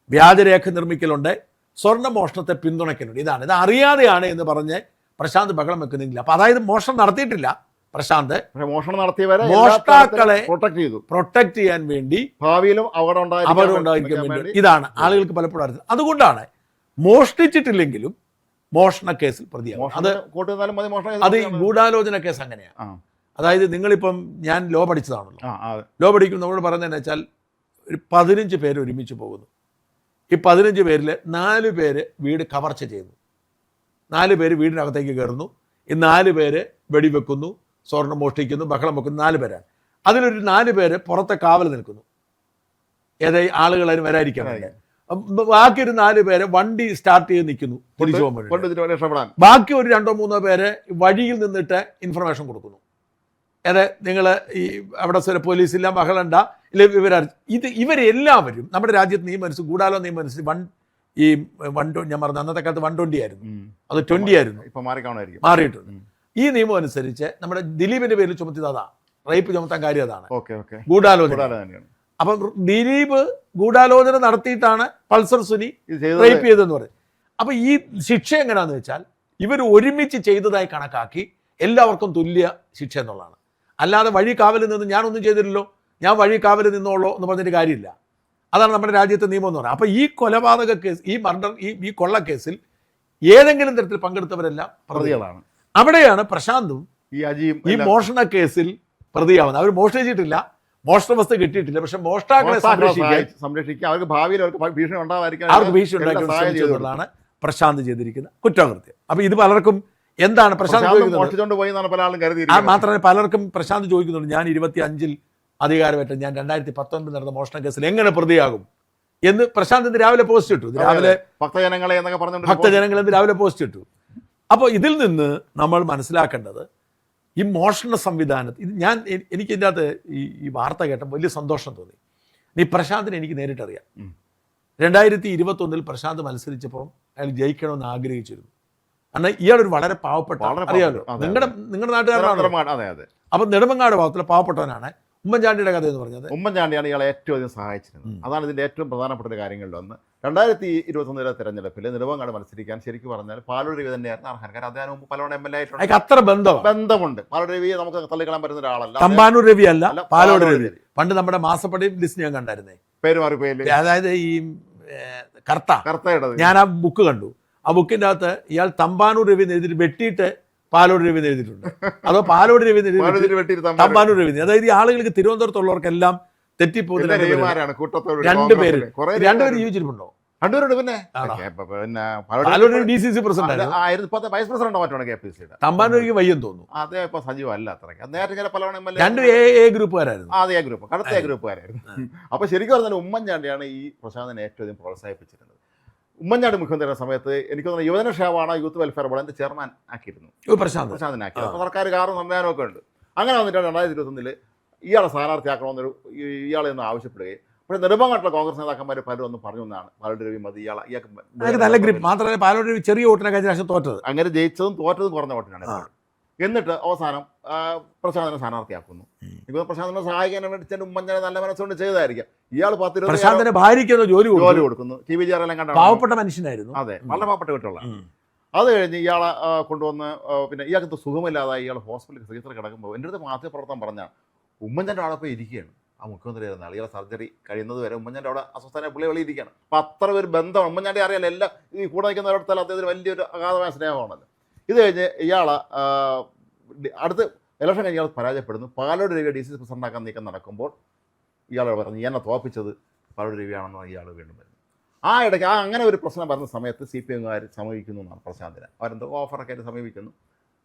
വ്യാജരേഖ നിർമ്മിക്കലുണ്ട്, സ്വർണ്ണ മോഷണത്തെ പിന്തുണയ്ക്കലുണ്ട്. ഇത് അറിയാതെയാണ് എന്ന് പറഞ്ഞ് പ്രശാന്ത് ബഹളം വെക്കുന്നില്ല. അപ്പൊ അതായത് മോഷണം നടത്തിയിട്ടില്ല പ്രശാന്ത്, മോഷണം നടത്തിയവരെ മോഷ്ടാക്കളെ പ്രൊട്ടക്ട് ചെയ്യാൻ വേണ്ടി ഭാവിയിലും അപകടം ഉണ്ടായിരിക്കാൻ വേണ്ടി ഇതാണ് ആളുകൾക്ക് പലപ്പോഴും അറിയുന്നത്. അതുകൊണ്ടാണ് മോഷ്ടിച്ചിട്ടില്ലെങ്കിലും മോഷണ കേസിൽ പ്രതിയാകും. അത് ഈ ഗൂഢാലോചന കേസ് അങ്ങനെയാണ്. അതായത് നിങ്ങളിപ്പം ഞാൻ ലോ പഠിച്ചതാണല്ലോ, ലോ പഠിക്കുമ്പോൾ നമ്മൾ പറയുന്നതെന്ന് വെച്ചാൽ ഒരു 15 പേര് ഒരുമിച്ച് പോകുന്നു. ഈ 15 പേരിൽ 4 പേര് വീട് കവർച്ച ചെയ്യുന്നു, 4 പേര് വീടിനകത്തേക്ക് കയറുന്നു, ഈ 4 പേര് വെടിവെക്കുന്നു, സ്വർണം മോഷ്ടിക്കുന്നു, ബഹളം വെക്കുന്നു, 4 പേരാണ്. അതിലൊരു 4 പേര് പുറത്തെ കാവൽ നിൽക്കുന്നു, ഏതായി ആളുകൾ അതിന് വരാതിരിക്കാൻ. ബാക്കി ഒരു 4 പേരെ വണ്ടി സ്റ്റാർട്ട് ചെയ്ത് നിൽക്കുന്നു തിരിച്ചു പോകുമ്പോൾ. രക്ഷപ്പെടാൻ ബാക്കി ഒരു 2-3 പേരെ വഴിയിൽ നിന്നിട്ട് ഇൻഫർമേഷൻ കൊടുക്കുന്നു. അതെ, നിങ്ങൾ ഈ അവിടെ പോലീസില്ല, ബഹളണ്ട, ഇല്ല ഇവരെല്ലാവരും നമ്മുടെ രാജ്യത്ത് നിയമം അനുസരിച്ച് ഗൂഢാലോ നിയമം അനുസരിച്ച് ഞാൻ പറഞ്ഞ അന്നത്തെ കാലത്ത് 120 ആയിരുന്നു, അത് 20 ആയിരുന്നു, ഇപ്പൊ മാറിയിട്ടുണ്ട്. ഈ നിയമം അനുസരിച്ച് നമ്മുടെ ദിലീപിന്റെ പേരിൽ ചുമത്തിയത് അതാ, റേപ്പ് ചുമത്താൻ കാര്യം അതാണ്, ഗൂഢാലോചന. അപ്പം ദിലീപ് ഗൂഢാലോചന നടത്തിയിട്ടാണ് പൾസർ സുനി റേപ്പ് ചെയ്തതെന്ന് പറയും. അപ്പൊ ഈ ശിക്ഷ എങ്ങനെയാന്ന് വെച്ചാൽ ഇവർ ഒരുമിച്ച് ചെയ്തതായി കണക്കാക്കി എല്ലാവർക്കും തുല്യ ശിക്ഷ എന്നുള്ളതാണ്. അല്ലാതെ വഴി കാവലിൽ നിന്ന് ഞാനൊന്നും ചെയ്തില്ലല്ലോ, ഞാൻ വഴി കാവലിൽ നിന്നോളൂ എന്ന് പറഞ്ഞിട്ട് കാര്യമില്ല. അതാണ് നമ്മുടെ രാജ്യത്തെ നിയമം എന്ന് പറയുന്നത്. അപ്പൊ ഈ കൊലപാതക കേസ്, ഈ മർഡർ, ഈ കൊള്ളക്കേസിൽ ഏതെങ്കിലും തരത്തിൽ പങ്കെടുത്തവരെല്ലാം പ്രതികളാണ്. അവിടെയാണ് പ്രശാന്തും ഈ മോഷണ കേസിൽ പ്രതിയാവുന്നത്. അവർ മോഷ്ടിച്ചിട്ടില്ല, മോഷണ വസ്തു കിട്ടിയിട്ടില്ല, പക്ഷെ മോഷ്ടാക്കളെ സംരക്ഷിക്കാൻ അവർക്ക് ഭാവിയിൽ അവർക്ക് ഭീഷണി ഉണ്ടാകാതിരിക്കാൻ അവർക്ക് ഭീഷണി ഉണ്ടാക്കി എന്നുള്ളതാണ് പ്രശാന്ത് ചെയ്തിരിക്കുന്ന കുറ്റകൃത്യം. അപ്പൊ ഇത് പലർക്കും എന്താണ് പ്രശാന്ത് മാത്രമല്ല പലർക്കും പ്രശാന്ത് ചോദിക്കുന്നുണ്ട്, ഞാൻ 25-ൽ അധികാരമേറ്റ ഞാൻ 2019 നടന്ന മോഷണ കേസിൽ എങ്ങനെ പ്രതിയാകും എന്ന് പ്രശാന്ത് ഇന്ന് രാവിലെ പോസ്റ്റ് ഇട്ടു. രാവിലെ ഭക്തജനങ്ങളെ രാവിലെ പോസ്റ്റ് ഇട്ടു. അപ്പോൾ ഇതിൽ നിന്ന് നമ്മൾ മനസ്സിലാക്കേണ്ടത് ഈ മോഷണ സംവിധാനത്തിൽ എനിക്ക് ഇതിൻ്റെ അകത്ത് ഈ വാർത്ത കേട്ടപ്പോൾ വലിയ സന്തോഷം തോന്നി. ഈ പ്രശാന്തിനെ എനിക്ക് നേരിട്ടറിയാം. 2021-ൽ പ്രശാന്ത് മത്സരിച്ചപ്പോൾ അയാൾ ജയിക്കണമെന്ന് ആഗ്രഹിച്ചിരുന്നു. കാരണം ഇയാളൊരു വളരെ പാവപ്പെട്ട, അറിയാമല്ലോ, നിങ്ങളുടെ നാട്ടുകാരനാണ്. അപ്പം നെടുമങ്ങാട് ഭാഗത്തിലെ പാവപ്പെട്ടവനാണ്. ഉമ്മൻചാണ്ടിയുടെ കഥ എന്ന് പറഞ്ഞത് ഉമ്മൻചാണ്ടിയാണ് ഇയാളെ ഏറ്റവും അധികം സഹായിച്ചിരുന്നത്. അതാണ് ഇതിൻ്റെ ഏറ്റവും പ്രധാനപ്പെട്ട ഒരു കാര്യങ്ങളിലൊന്ന്. 2021 തെരഞ്ഞെടുപ്പിൽ നെടുമങ്ങാട് മത്സരിക്കാൻ ശരിക്കും പറഞ്ഞാൽ പാലോട് രവി തന്നെയായിരുന്നു അർഹൻ. കാരണം അദ്ദേഹം മുമ്പ് പലവണ MLA ആയിട്ടുണ്ട്, അത്ര ബന്ധമുണ്ട്. പാലോട് രവിയെ നമുക്ക് തള്ളിക്കളാൻ പറ്റുന്ന ഒരാളല്ല. തമ്പാനൂർ രവി അല്ല, പാലോട് രവി. പണ്ട് നമ്മുടെ മാസപ്പടി ലിസ്റ്റ് ഞാൻ കണ്ടായിരുന്നേ, പേര് മാറിപ്പോയില്ലേ, അതായത് ഈ കർത്തയുടെ ഞാൻ ആ ബുക്ക് കണ്ടു. ആ ബുക്കിൻ്റെ അകത്ത് ഇയാൾ തമ്പാനൂർ രവി എഴുതിയിട്ട് വെട്ടിയിട്ട് പാലോട് രവി എഴുതിയിട്ടുണ്ട്. അതോ പാലോട് രവി തമ്പാനൂർ രവി. അതായത് ഈ ആളുകൾക്ക് തിരുവനന്തപുരത്തുള്ളവർക്കെല്ലാം തെറ്റിപ്പോകുന്ന രണ്ടുപേര് ജീവിച്ചിട്ടുണ്ടോ? DCC പ്രസിഡന്റ് വൈസ് പ്രസിഡന്റ് മറ്റാണ് KPCC. തമ്പാനൂർക്ക് വയ്യെന്ന് തോന്നുന്നു. അതേ ഇപ്പൊ സജീവല്ല അത്രയ്ക്ക്. നേരത്തെ പലവണ രണ്ടും A ഗ്രൂപ്പുകാരായിരുന്നു. അതേ ഗ്രൂപ്പ്, കടുത്ത A ഗ്രൂപ്പുകാരായിരുന്നു. അപ്പൊ ശരിക്കും പറഞ്ഞാൽ ഉമ്മൻചാണ്ടിയാണ് ഈ പ്രശാന്തിനെ ഏറ്റവും അധികം പ്രോത്സാഹിപ്പിച്ചിരുന്നത്. ഉമ്മൻചാണ്ടി മുഖ്യമന്ത്രിയുടെ സമയത്ത് എനിക്ക് തോന്നുന്നു യുവജന ക്ഷേമമാണ് യൂത്ത് വെൽഫെയർ ബോർഡിന്റെ ചെയർമാൻ ആക്കിയിരുന്നു, പ്രശാന്തിനാക്കി. അപ്പോൾ സർക്കാർ കാറും സംവിധാനമൊക്കെ ഉണ്ട്. അങ്ങനെ വന്നിട്ടാണ് 2021 ഇയാളെ സ്ഥാനാർത്ഥിയാക്കണമെന്നൊരു ഇയാളെ ഒന്ന് ആവശ്യപ്പെടുകയും, പക്ഷേ നെടുമങ്ങാട്ടിലെ കോൺഗ്രസ് നേതാക്കന്മാർ പലരും ഒന്ന് പറഞ്ഞു എന്നാണ് പാലോട് രവി മതി ഇയാൾക്ക് നല്ല ഗ്രിപ്പ്. മാത്രമല്ല പാലോട് രവി ചെറിയ വോട്ടിനെ കഴിഞ്ഞ തോറ്റത്, അങ്ങനെ ജയിച്ചതും തോറ്റതും കുറഞ്ഞ വോട്ടിനാണ്. എന്നിട്ട് അവസാനം പ്രശാന്തിനെ സ്ഥാനാർത്ഥിയാക്കുന്നു. ഇപ്പോൾ പ്രശാന്തിനെ സഹായിക്കാൻ വേണ്ടി ഉമ്മൻചാണ്ടി നല്ല മനസ്സുകൊണ്ട് ചെയ്തതായിരിക്കാം. ഇയാൾ 10 പ്രശാന്തിന്റെ ഭാര്യയ്ക്ക് ജോലി കൊടുക്കുന്നു. TVJ എല്ലാം കണ്ട പാവപ്പെട്ട മനുഷ്യനായിരുന്നു. അതെ, വളരെ പാവപ്പെട്ട വീട്ടുള്ള. അത് കഴിഞ്ഞ് ഇയാളെ കൊണ്ടുവന്ന് പിന്നെ ഇയാൾക്ക് സുഖമില്ലാതായി ഇയാൾ ഹോസ്പിറ്റലിൽ ചികിത്സ കിടക്കുമ്പോൾ എൻ്റെ അടുത്ത് മാധ്യമപ്രവർത്തനം പറഞ്ഞാൽ ഉമ്മൻചാണ്ടി അവിടെ പോയി ഇരിക്കുകയാണ്. ആ മുഖ്യമന്ത്രി ആയിരുന്ന ആൾ ഇയാളെ സർജറി കഴിയുന്നത് വരെ ഉമ്മൻചാണ്ടി അവിടെ അസ്വസ്ഥനായ പുള്ളി വെളിയിരിക്കുകയാണ്. അപ്പം അത്ര ഒരു ബന്ധമാണ്. ഉമ്മൻചാണ്ടി അറിയാലോ, എല്ലാം ഈ കൂടെ നിൽക്കുന്നവരടുത്താൽ അദ്ദേഹത്തിന് വലിയൊരു അഗാധമായ സ്നേഹമാണല്ലോ. ഇത് കഴിഞ്ഞ് ഇയാളെ അടുത്ത് ഇലക്ഷൻ കഴിഞ്ഞ് ഇയാൾ പരാജയപ്പെടുന്നു. പാലോട് രവി DCC പ്രസിഡന്റാക്കാൻ നീക്കം നടക്കുമ്പോൾ ഇയാൾ പറഞ്ഞു എന്നെ തോപ്പിച്ചത് പാലോട് രവിയാണെന്ന് പറഞ്ഞ് ഇയാൾ വീണ്ടും വരുന്നു. ആ ഇടയ്ക്ക് അങ്ങനെ ഒരു പ്രശ്നം വരുന്ന സമയത്ത് CPM-കാർ സമീപിക്കുന്നു എന്നാണ് പ്രശാന്തിനെ. അവരെന്തോ ഓഫറൊക്കെ ആയിട്ട് സമീപിക്കുന്നു.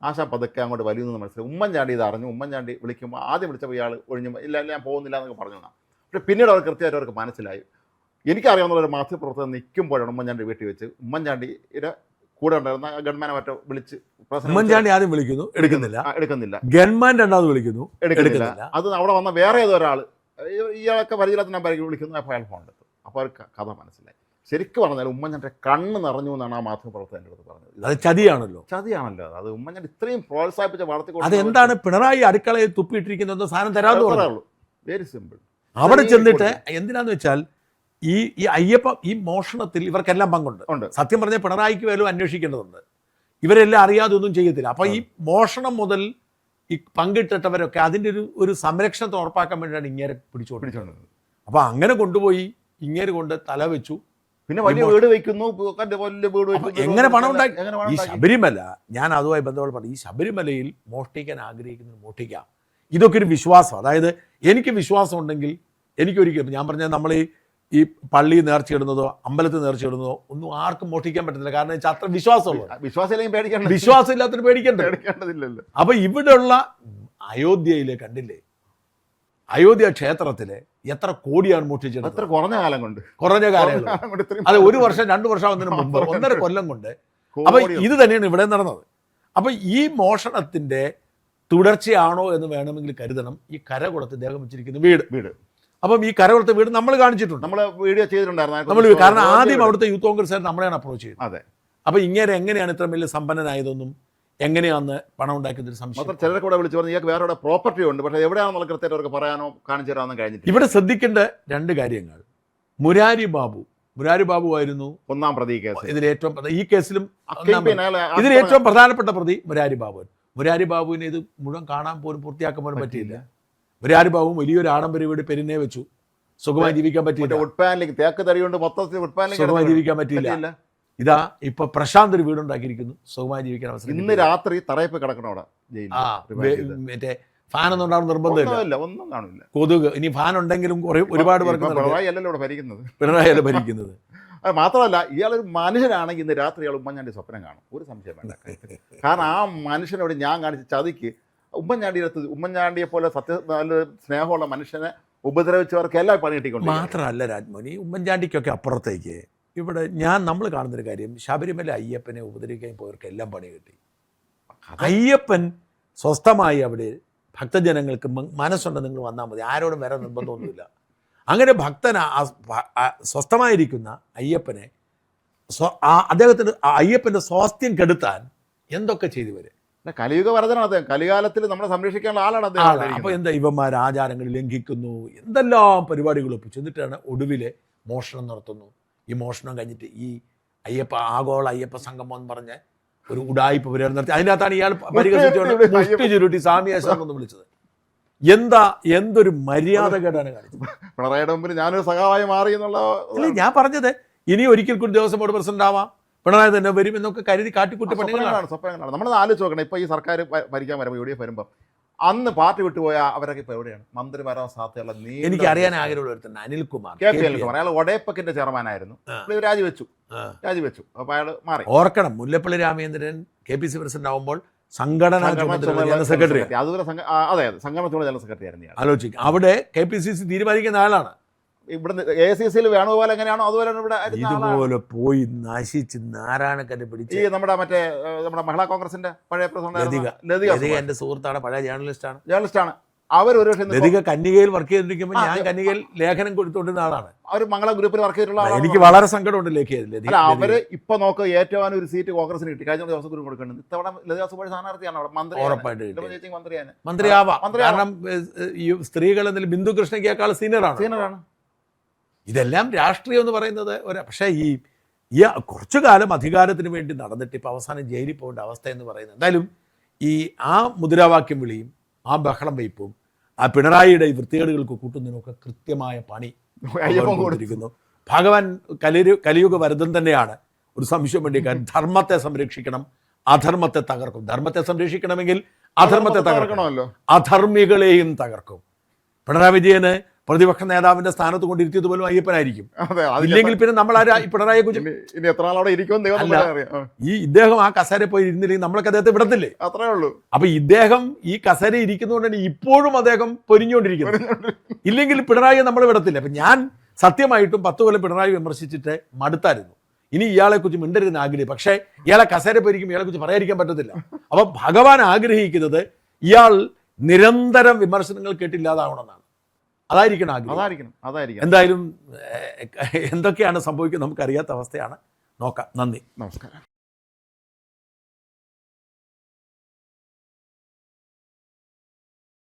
ആശാ പതുക്കെ അങ്ങോട്ട് വലിയെന്ന് മനസ്സിലായി. ഉമ്മൻചാണ്ടി ഇത് അറിഞ്ഞു. ഉമ്മൻചാണ്ടി വിളിക്കുമ്പോൾ ആദ്യം വിളിച്ചപ്പോൾ ഇയാൾ ഒഴിഞ്ഞു ഇല്ല ഞാൻ പോകുന്നില്ല എന്നൊക്കെ പറഞ്ഞു. പക്ഷേ പിന്നീട് അവർ കൃത്യമായിട്ട് അവർക്ക് മനസ്സിലായി. എനിക്കറിയാവുന്ന ഒരു മാധ്യമപ്രവർത്തകർ നിൽക്കുമ്പോഴാണ് ഉമ്മൻചാണ്ടി വീട്ടിൽ വെച്ച് ഉമ്മൻചാണ്ടിയുടെ കൂടെ ഉണ്ടായിരുന്ന ഗവൺമെന്റ് മറ്റോ വിളിച്ച് ഉമ്മൻചാണ്ടി ആദ്യം വിളിക്കുന്നു, എടുക്കുന്നില്ല. ഗവൺമെന്റ് രണ്ടാമത് വിളിക്കുന്നു, എടുക്കുന്നില്ല. അത് അവിടെ വന്ന വേറെ ഏതോ ഒരാൾ ഇയാളൊക്കെ പരിചയത്തിൻ്റെ നമ്പരേക്ക് വിളിക്കുന്നു. അപ്പോൾ അയാൾ ഫോൺ എടുത്തു. അപ്പോൾ അവർക്ക് കഥ മനസ്സിലായി. ശരിക്കും പറഞ്ഞാൽ ഉമ്മൻചാണ്ടി കണ്ണ് നിറഞ്ഞു എന്നാണ് ആ മാധ്യമപ്രവർത്തകൻ്റെ അടുത്ത് പറഞ്ഞത്. അത് ചതിയാണല്ലോ. അത് ഉമ്മൻചാണ്ടി ഇത്രയും പ്രോത്സാഹിപ്പിച്ച വളർത്തിക്കൊണ്ട് അതെന്താണ് പിണറായി അടുക്കളയിൽ തുപ്പിയിട്ടിരിക്കുന്നത് സാധനം തരാമെന്ന് പറയുള്ളൂ. Very simple. അവിടെ ചെന്നിട്ട് എന്തിനാന്ന് വെച്ചാൽ ഈ അയ്യപ്പ ഈ മോഷണത്തിൽ ഇവർക്കെല്ലാം പങ്കുണ്ട്. സത്യം പറഞ്ഞാൽ പിണറായിക്ക് പോലും അന്വേഷിക്കേണ്ടതുണ്ട്. ഇവരെല്ലാം അറിയാതെ ഒന്നും ചെയ്യത്തില്ല. അപ്പോൾ ഈ മോഷണം മുതൽ ഈ പങ്കിട്ടിട്ടവരൊക്കെ അതിൻ്റെ ഒരു സംരക്ഷണത്തെ ഉറപ്പാക്കാൻ വേണ്ടിയാണ് ഇങ്ങേരെ പിടിച്ചോണ്ടിരുന്നത്. അപ്പോൾ അങ്ങനെ കൊണ്ടുപോയി ഇങ്ങേര് കൊണ്ട് തല വെച്ചു. പിന്നെ വലിയ വീട് വയ്ക്കുന്നു, എങ്ങനെ പണം ഉണ്ടാക്കി. ഈ ശബരിമല, ഞാൻ അതുമായി ബന്ധപ്പെട്ട് പറഞ്ഞു, ഈ ശബരിമലയിൽ മോഷ്ടിക്കാൻ ആഗ്രഹിക്കുന്നത് മോഷ്ടിക്കാം. ഇതൊക്കെ ഒരു വിശ്വാസം. അതായത് എനിക്ക് വിശ്വാസം ഉണ്ടെങ്കിൽ എനിക്കൊരിക്കലും, ഞാൻ പറഞ്ഞാൽ നമ്മൾ ഈ പള്ളി നേർച്ചയിടുന്നതോ അമ്പലത്തിൽ നേർച്ചയിടുന്നതോ ഒന്നും ആർക്കും മോഷ്ടിക്കാൻ പറ്റത്തില്ല. കാരണം വെച്ചാൽ അത്ര വിശ്വാസമുള്ളൂ. വിശ്വാസം ഇല്ലാത്തൊരു പേടിക്കേണ്ടതില്ലല്ലോ. അപ്പൊ ഇവിടെയുള്ള അയോധ്യയിലെ കണ്ടില്ലേ, അയോധ്യ ക്ഷേത്രത്തില് എത്ര കോടിയാണ് മോഷ്ടിച്ചത്? അത്ര കുറഞ്ഞ കാലം കൊണ്ട് കുറഞ്ഞ കാലങ്ങൾ. കാലം കൊണ്ട് ഇത്രയും അത് 1 വർഷം 2 വർഷം ആവുന്നതിന് മുമ്പ് 1.5 കൊല്ലം കൊണ്ട്. അപ്പൊ കോടികൾ. ഇത് തന്നെയാണ് ഇവിടെ നടന്നത്. അപ്പൊ ഈ മോഷണത്തിന്റെ തുടർച്ചയാണോ എന്ന് വേണമെങ്കിൽ കരുതണം ഈ കരകുളത്ത് ഇദ്ദേഹം വെച്ചിരിക്കുന്ന വീട്. വീട് അപ്പം ഈ കരകുളത്തെ വീട് നമ്മൾ കാണിച്ചിട്ടുണ്ട്. നമ്മൾ വീഡിയോ ചെയ്തിട്ടുണ്ടായിരുന്നു. നമ്മൾ കാരണം ആദ്യം അവിടുത്തെ യൂത്ത് കോൺഗ്രസ് നമ്മളെയാണ് അപ്രോച്ച് ചെയ്യുന്നത്. അതെ. അപ്പൊ ഇങ്ങനെ എങ്ങനെയാണ് ഇത്ര വലിയ സമ്പന്നനായതൊന്നും എങ്ങനെയാന്ന് പണം ഉണ്ടാക്കിയതൊരു സംശയം. മാത്രം ചിലരെ കൂടെ വിളിച്ചു പറഞ്ഞു ഇയാൾക്ക് വേറെ പ്രോപ്പർട്ടി ഉണ്ട്, പക്ഷേ എവിടെയാണെന്നുള്ള കൃത്യമായിട്ട് അവർക്ക് പറയാനോ കാണിച്ചു തരാനോ കഴിഞ്ഞിട്ടില്ല. ഇവിടെ ശ്രദ്ധിക്കേണ്ട 2 കാര്യങ്ങൾ. മുരാരി ബാബു ആയിരുന്നു ഒന്നാം പ്രതി കേസ്. ഈ കേസിലും ഇതിലേറ്റവും പ്രധാനപ്പെട്ട പ്രതി മുരാരി ബാബുവിനെ ഇത് മുഴുവൻ കാണാൻ പോലും പൂർത്തിയാക്കാൻ പോലും പറ്റിയില്ല. മുരാരി ബാബു വലിയൊരു ആഡംബര വീട് പെരിനെ വെച്ചു, സുഖമായി ജീവിക്കാൻ പറ്റിയില്ല. ഉഡ്പാനിലേക്ക് തേക്ക് തടിയുണ്ട്, മൊത്തത്തിൽ സുഖമായി ജീവിക്കാൻ പറ്റിയില്ല. ഇതാ ഇപ്പൊ പ്രശാന്ത് ഒരു വീടുണ്ടാക്കിയിരിക്കുന്നു, സുഖമായി ജീവിക്കാൻ അവസരം. ഇന്ന് രാത്രി തറയപ്പ് കിടക്കണം അവിടെ. മറ്റേ ഫാൻ ഒന്നും ഉണ്ടാവുന്ന നിർബന്ധമില്ല, ഒന്നും കാണില്ല. കൊതുക് ഇനി ഫാൻ ഉണ്ടെങ്കിലും ഒരുപാട് പേർക്ക് പിണറായി അല്ലല്ലോ ഇവിടെ ഭരിക്കുന്നത്. പിണറായി അല്ല ഭരിക്കുന്നത്. അത് മാത്രമല്ല ഇയാളൊരു മനുഷ്യനാണെങ്കിൽ ഇന്ന് രാത്രി ഇയാൾ ഉമ്മൻചാണ്ടി സ്വപ്നം കാണും, ഒരു സംശയം വേണ്ട. കാരണം ആ മനുഷ്യനോട് ഞാൻ കാണിച്ച ചതിക്ക് ഉമ്മൻചാണ്ടിയെ പോലെ നല്ല സ്നേഹമുള്ള മനുഷ്യനെ ഉപദ്രവിച്ചവർക്ക് എല്ലാം പണി കിട്ടിക്കൊണ്ട്. മാത്രമല്ല രാജ്മോഹൻ, ഈ ഉമ്മൻചാണ്ടിക്കൊക്കെ അപ്പുറത്തേക്ക് ഇവിടെ നമ്മൾ കാണുന്നൊരു കാര്യം, ശബരിമല അയ്യപ്പനെ ഉപദ്രവിക്കാൻ പോയവർക്ക് എല്ലാം പണി കിട്ടി. അയ്യപ്പൻ സ്വസ്ഥമായി അവിടെ ഭക്തജനങ്ങൾക്ക് മനസ്സുണ്ട്, നിങ്ങൾ വന്നാൽ മതി, ആരോടും വരാൻ നിർബന്ധമൊന്നുമില്ല. അങ്ങനെ ഭക്തന സ്വസ്ഥമായിരിക്കുന്ന അയ്യപ്പനെ അദ്ദേഹത്തിന് അയ്യപ്പൻ്റെ സ്വാസ്ഥ്യം കെടുത്താൻ എന്തൊക്കെ ചെയ്തു വരെ. കലിയുഗ വരദനാണ് അദ്ദേഹം. കലികാലത്തിൽ നമ്മളെ സംരക്ഷിക്കാനുള്ള ആളാണ് അദ്ദേഹം. അപ്പോൾ എന്താ ഇവന്മാർ ആചാരങ്ങൾ ലംഘിക്കുന്നു, എന്തെല്ലാം പരിപാടികൾ ഒപ്പിച്ചു, എന്നിട്ടാണ് ഒടുവിലെ മോഷണം നടത്തുന്നു. ഈ മോഷണം കഴിഞ്ഞിട്ട് ഈ ആഗോള അയ്യപ്പ സംഗമം എന്ന് പറഞ്ഞ ഒരു ഉടായ്പ പരിപാടി നടത്തി. അതിനകത്താണ് ഇയാൾ പരിഹസിച്ചുകൊണ്ട് മുഷ്ടി ചുരുട്ടി സ്വാമിയാശം എന്ന് വിളിച്ചത്. എന്തൊരു മര്യാദകേടാണ് കാണിച്ചത്. പിണറായിയുടെ മുമ്പിൽ ഞാനൊരു സഖാവായി മാറി എന്നുള്ള ഞാൻ പറഞ്ഞത്. ഇനി ഒരിക്കൽ കൂടി ദേവസ്വം ബോർഡ് പ്രസിഡന്റ് ആവാം, പിണറായി തന്നെ വരും എന്നൊക്കെ കരുതി കാട്ടിക്കൂട്ടി പണികളാണ്. സ്വപ്നങ്ങളാണ്. നമ്മൾ ആലോചിച്ച് നോക്കണം. ഇപ്പോൾ ഈ സർക്കാർ ഭരിക്കാൻ വരുമ്പോൾ UDF വരുമ്പോൾ അന്ന് പാർട്ടി വിട്ടുപോയ അവരൊക്കെ ഇപ്പോൾ എവിടെയാണ്? മന്ത്രിമാരാൻ സാധ്യതയുള്ള എനിക്ക് അറിയാൻ ആഗ്രഹമുള്ള അനിൽകുമാർ, അയാൾ ഒഡേപ്പക്കിന്റെ ചെയർമാനായിരുന്നു, രാജിവെച്ചു. അപ്പോൾ അയാൾ മാറി. ഓർക്കണം, മുല്ലപ്പള്ളി രാമചന്ദ്രൻ KPC പ്രസിഡന്റ് ആവുമ്പോൾ സംഘടനാ ജനറൽ സെക്രട്ടറി, അതുപോലെ അതെ സംഘടന ജനറൽ സെക്രട്ടറി ആയിരുന്നു. ആലോചിക്കും, അവിടെ KPCC തീരുമാനിക്കുന്ന ആളാണ്. ഇവിടുന്ന് ACCയിൽ വേണുപോലെ എങ്ങനെയാണോ അതുപോലെ ഇവിടെ ഇതുപോലെ പോയി നശിച്ച് നാരായണക്കല്ല് പിടിച്ച് നമ്മുടെ മഹിളാ കോൺഗ്രസിന്റെ പഴയ പ്രസിഡന്റ് എന്റെ സുഹൃത്താണ്, പഴയ ജേർണലിസ്റ്റാണ്. അവർ ഒരു ലതിക കന്യകയിൽ വർക്ക് ചെയ്തിരിക്കുമ്പോൾ ഞാൻ കന്യകയിൽ ലേഖനം കൊടുത്തുകൊണ്ടിരുന്ന ആളാണ്. അവർ മംഗള ഗ്രൂപ്പിൽ വർക്ക് ചെയ്തിട്ടുള്ള എനിക്ക് വളരെ സങ്കടമുണ്ട് ലേഖയിൽ. അവര് ഇപ്പൊ നോക്ക് ഏറ്റവും ഒരു സീറ്റ് കോൺഗ്രസിന് കിട്ടി. കഴിഞ്ഞ ദിവസം ഗ്രൂപ്പ് കൊടുക്കുന്നുണ്ട്. ഇത്തവണ ലതിക സുഭാഷ് സ്ഥാനാർത്ഥിയാണ് അവിടെ മന്ത്രിയാവാം. കാരണം ഈ സ്ത്രീകൾ എന്നതിൽ ബിന്ദു കൃഷ്ണയ്ക്കേക്കാൾ സീനിയറാണ്. ഇതെല്ലാം രാഷ്ട്രീയം എന്ന് പറയുന്നത് പക്ഷേ ഈ കുറച്ചു കാലം അധികാരത്തിന് വേണ്ടി നടന്നിട്ട് ഇപ്പം അവസാനം ജയിലിൽ പോകേണ്ട അവസ്ഥ എന്ന് പറയുന്നത്. എന്തായാലും ഈ മുദ്രാവാക്യം വിളിയും ബഹളം വയ്പ്പും പിണറായിയുടെ ഈ വൃത്തികേടുകൾക്ക് കൂട്ടുന്നതിനൊക്കെ കൃത്യമായ പണി കൊടുത്തിരിക്കുന്നു. ഭഗവാൻ കലിയുഗ വരദൻ തന്നെയാണ്, ഒരു സംശയം വേണ്ടി. കാരണം ധർമ്മത്തെ സംരക്ഷിക്കണം, അധർമ്മത്തെ തകർക്കും. ധർമ്മത്തെ സംരക്ഷിക്കണമെങ്കിൽ അധർമ്മത്തെ തകർക്കണമല്ലോ, അധർമ്മികളെയും തകർക്കും. പിണറായി വിജയന് പ്രതിപക്ഷ നേതാവിന്റെ സ്ഥാനത്ത് കൊണ്ടിരുത്തിയത് പോലും അയ്യപ്പനായിരിക്കും. ഇല്ലെങ്കിൽ പിന്നെ നമ്മൾ പിണറായിയെ കുറിച്ച് ഇദ്ദേഹം ആ കസേര പോയി ഇരുന്നില്ലെങ്കിൽ നമ്മളൊക്കെ അദ്ദേഹത്തെ വിടത്തില്ലേ? അത്രേ ഉള്ളൂ. അപ്പൊ ഇദ്ദേഹം ഈ കസേര ഇരിക്കുന്നതുകൊണ്ടാണ് ഇപ്പോഴും അദ്ദേഹം പൊരിഞ്ഞുകൊണ്ടിരിക്കുന്നത്. ഇല്ലെങ്കിൽ പിണറായിയെ നമ്മൾ വിടത്തില്ല. അപ്പൊ ഞാൻ സത്യമായിട്ടും 10 കൊല്ലം പിണറായി വിമർശിച്ചിട്ട് മടുത്തായിരുന്നു. ഇനി ഇയാളെ കുറിച്ച് മിണ്ടരുതെന്ന് ആഗ്രഹിക്കും, പക്ഷേ ഇയാളെ കസേര പോയിരിക്കും, ഇയാളെ കുറിച്ച് പറയാതിരിക്കാൻ പറ്റത്തില്ല. അപ്പൊ ഭഗവാൻ ആഗ്രഹിക്കുന്നത് ഇയാൾ നിരന്തരം വിമർശനങ്ങൾ കേട്ടില്ലാതാവണമെന്നാണ്. അതായിരിക്കണം. എന്തായാലും എന്തൊക്കെയാണ് സംഭവിക്കുന്നത് നമുക്കറിയാത്ത അവസ്ഥയാണ്. നോക്കാം. നന്ദി, നമസ്കാരം.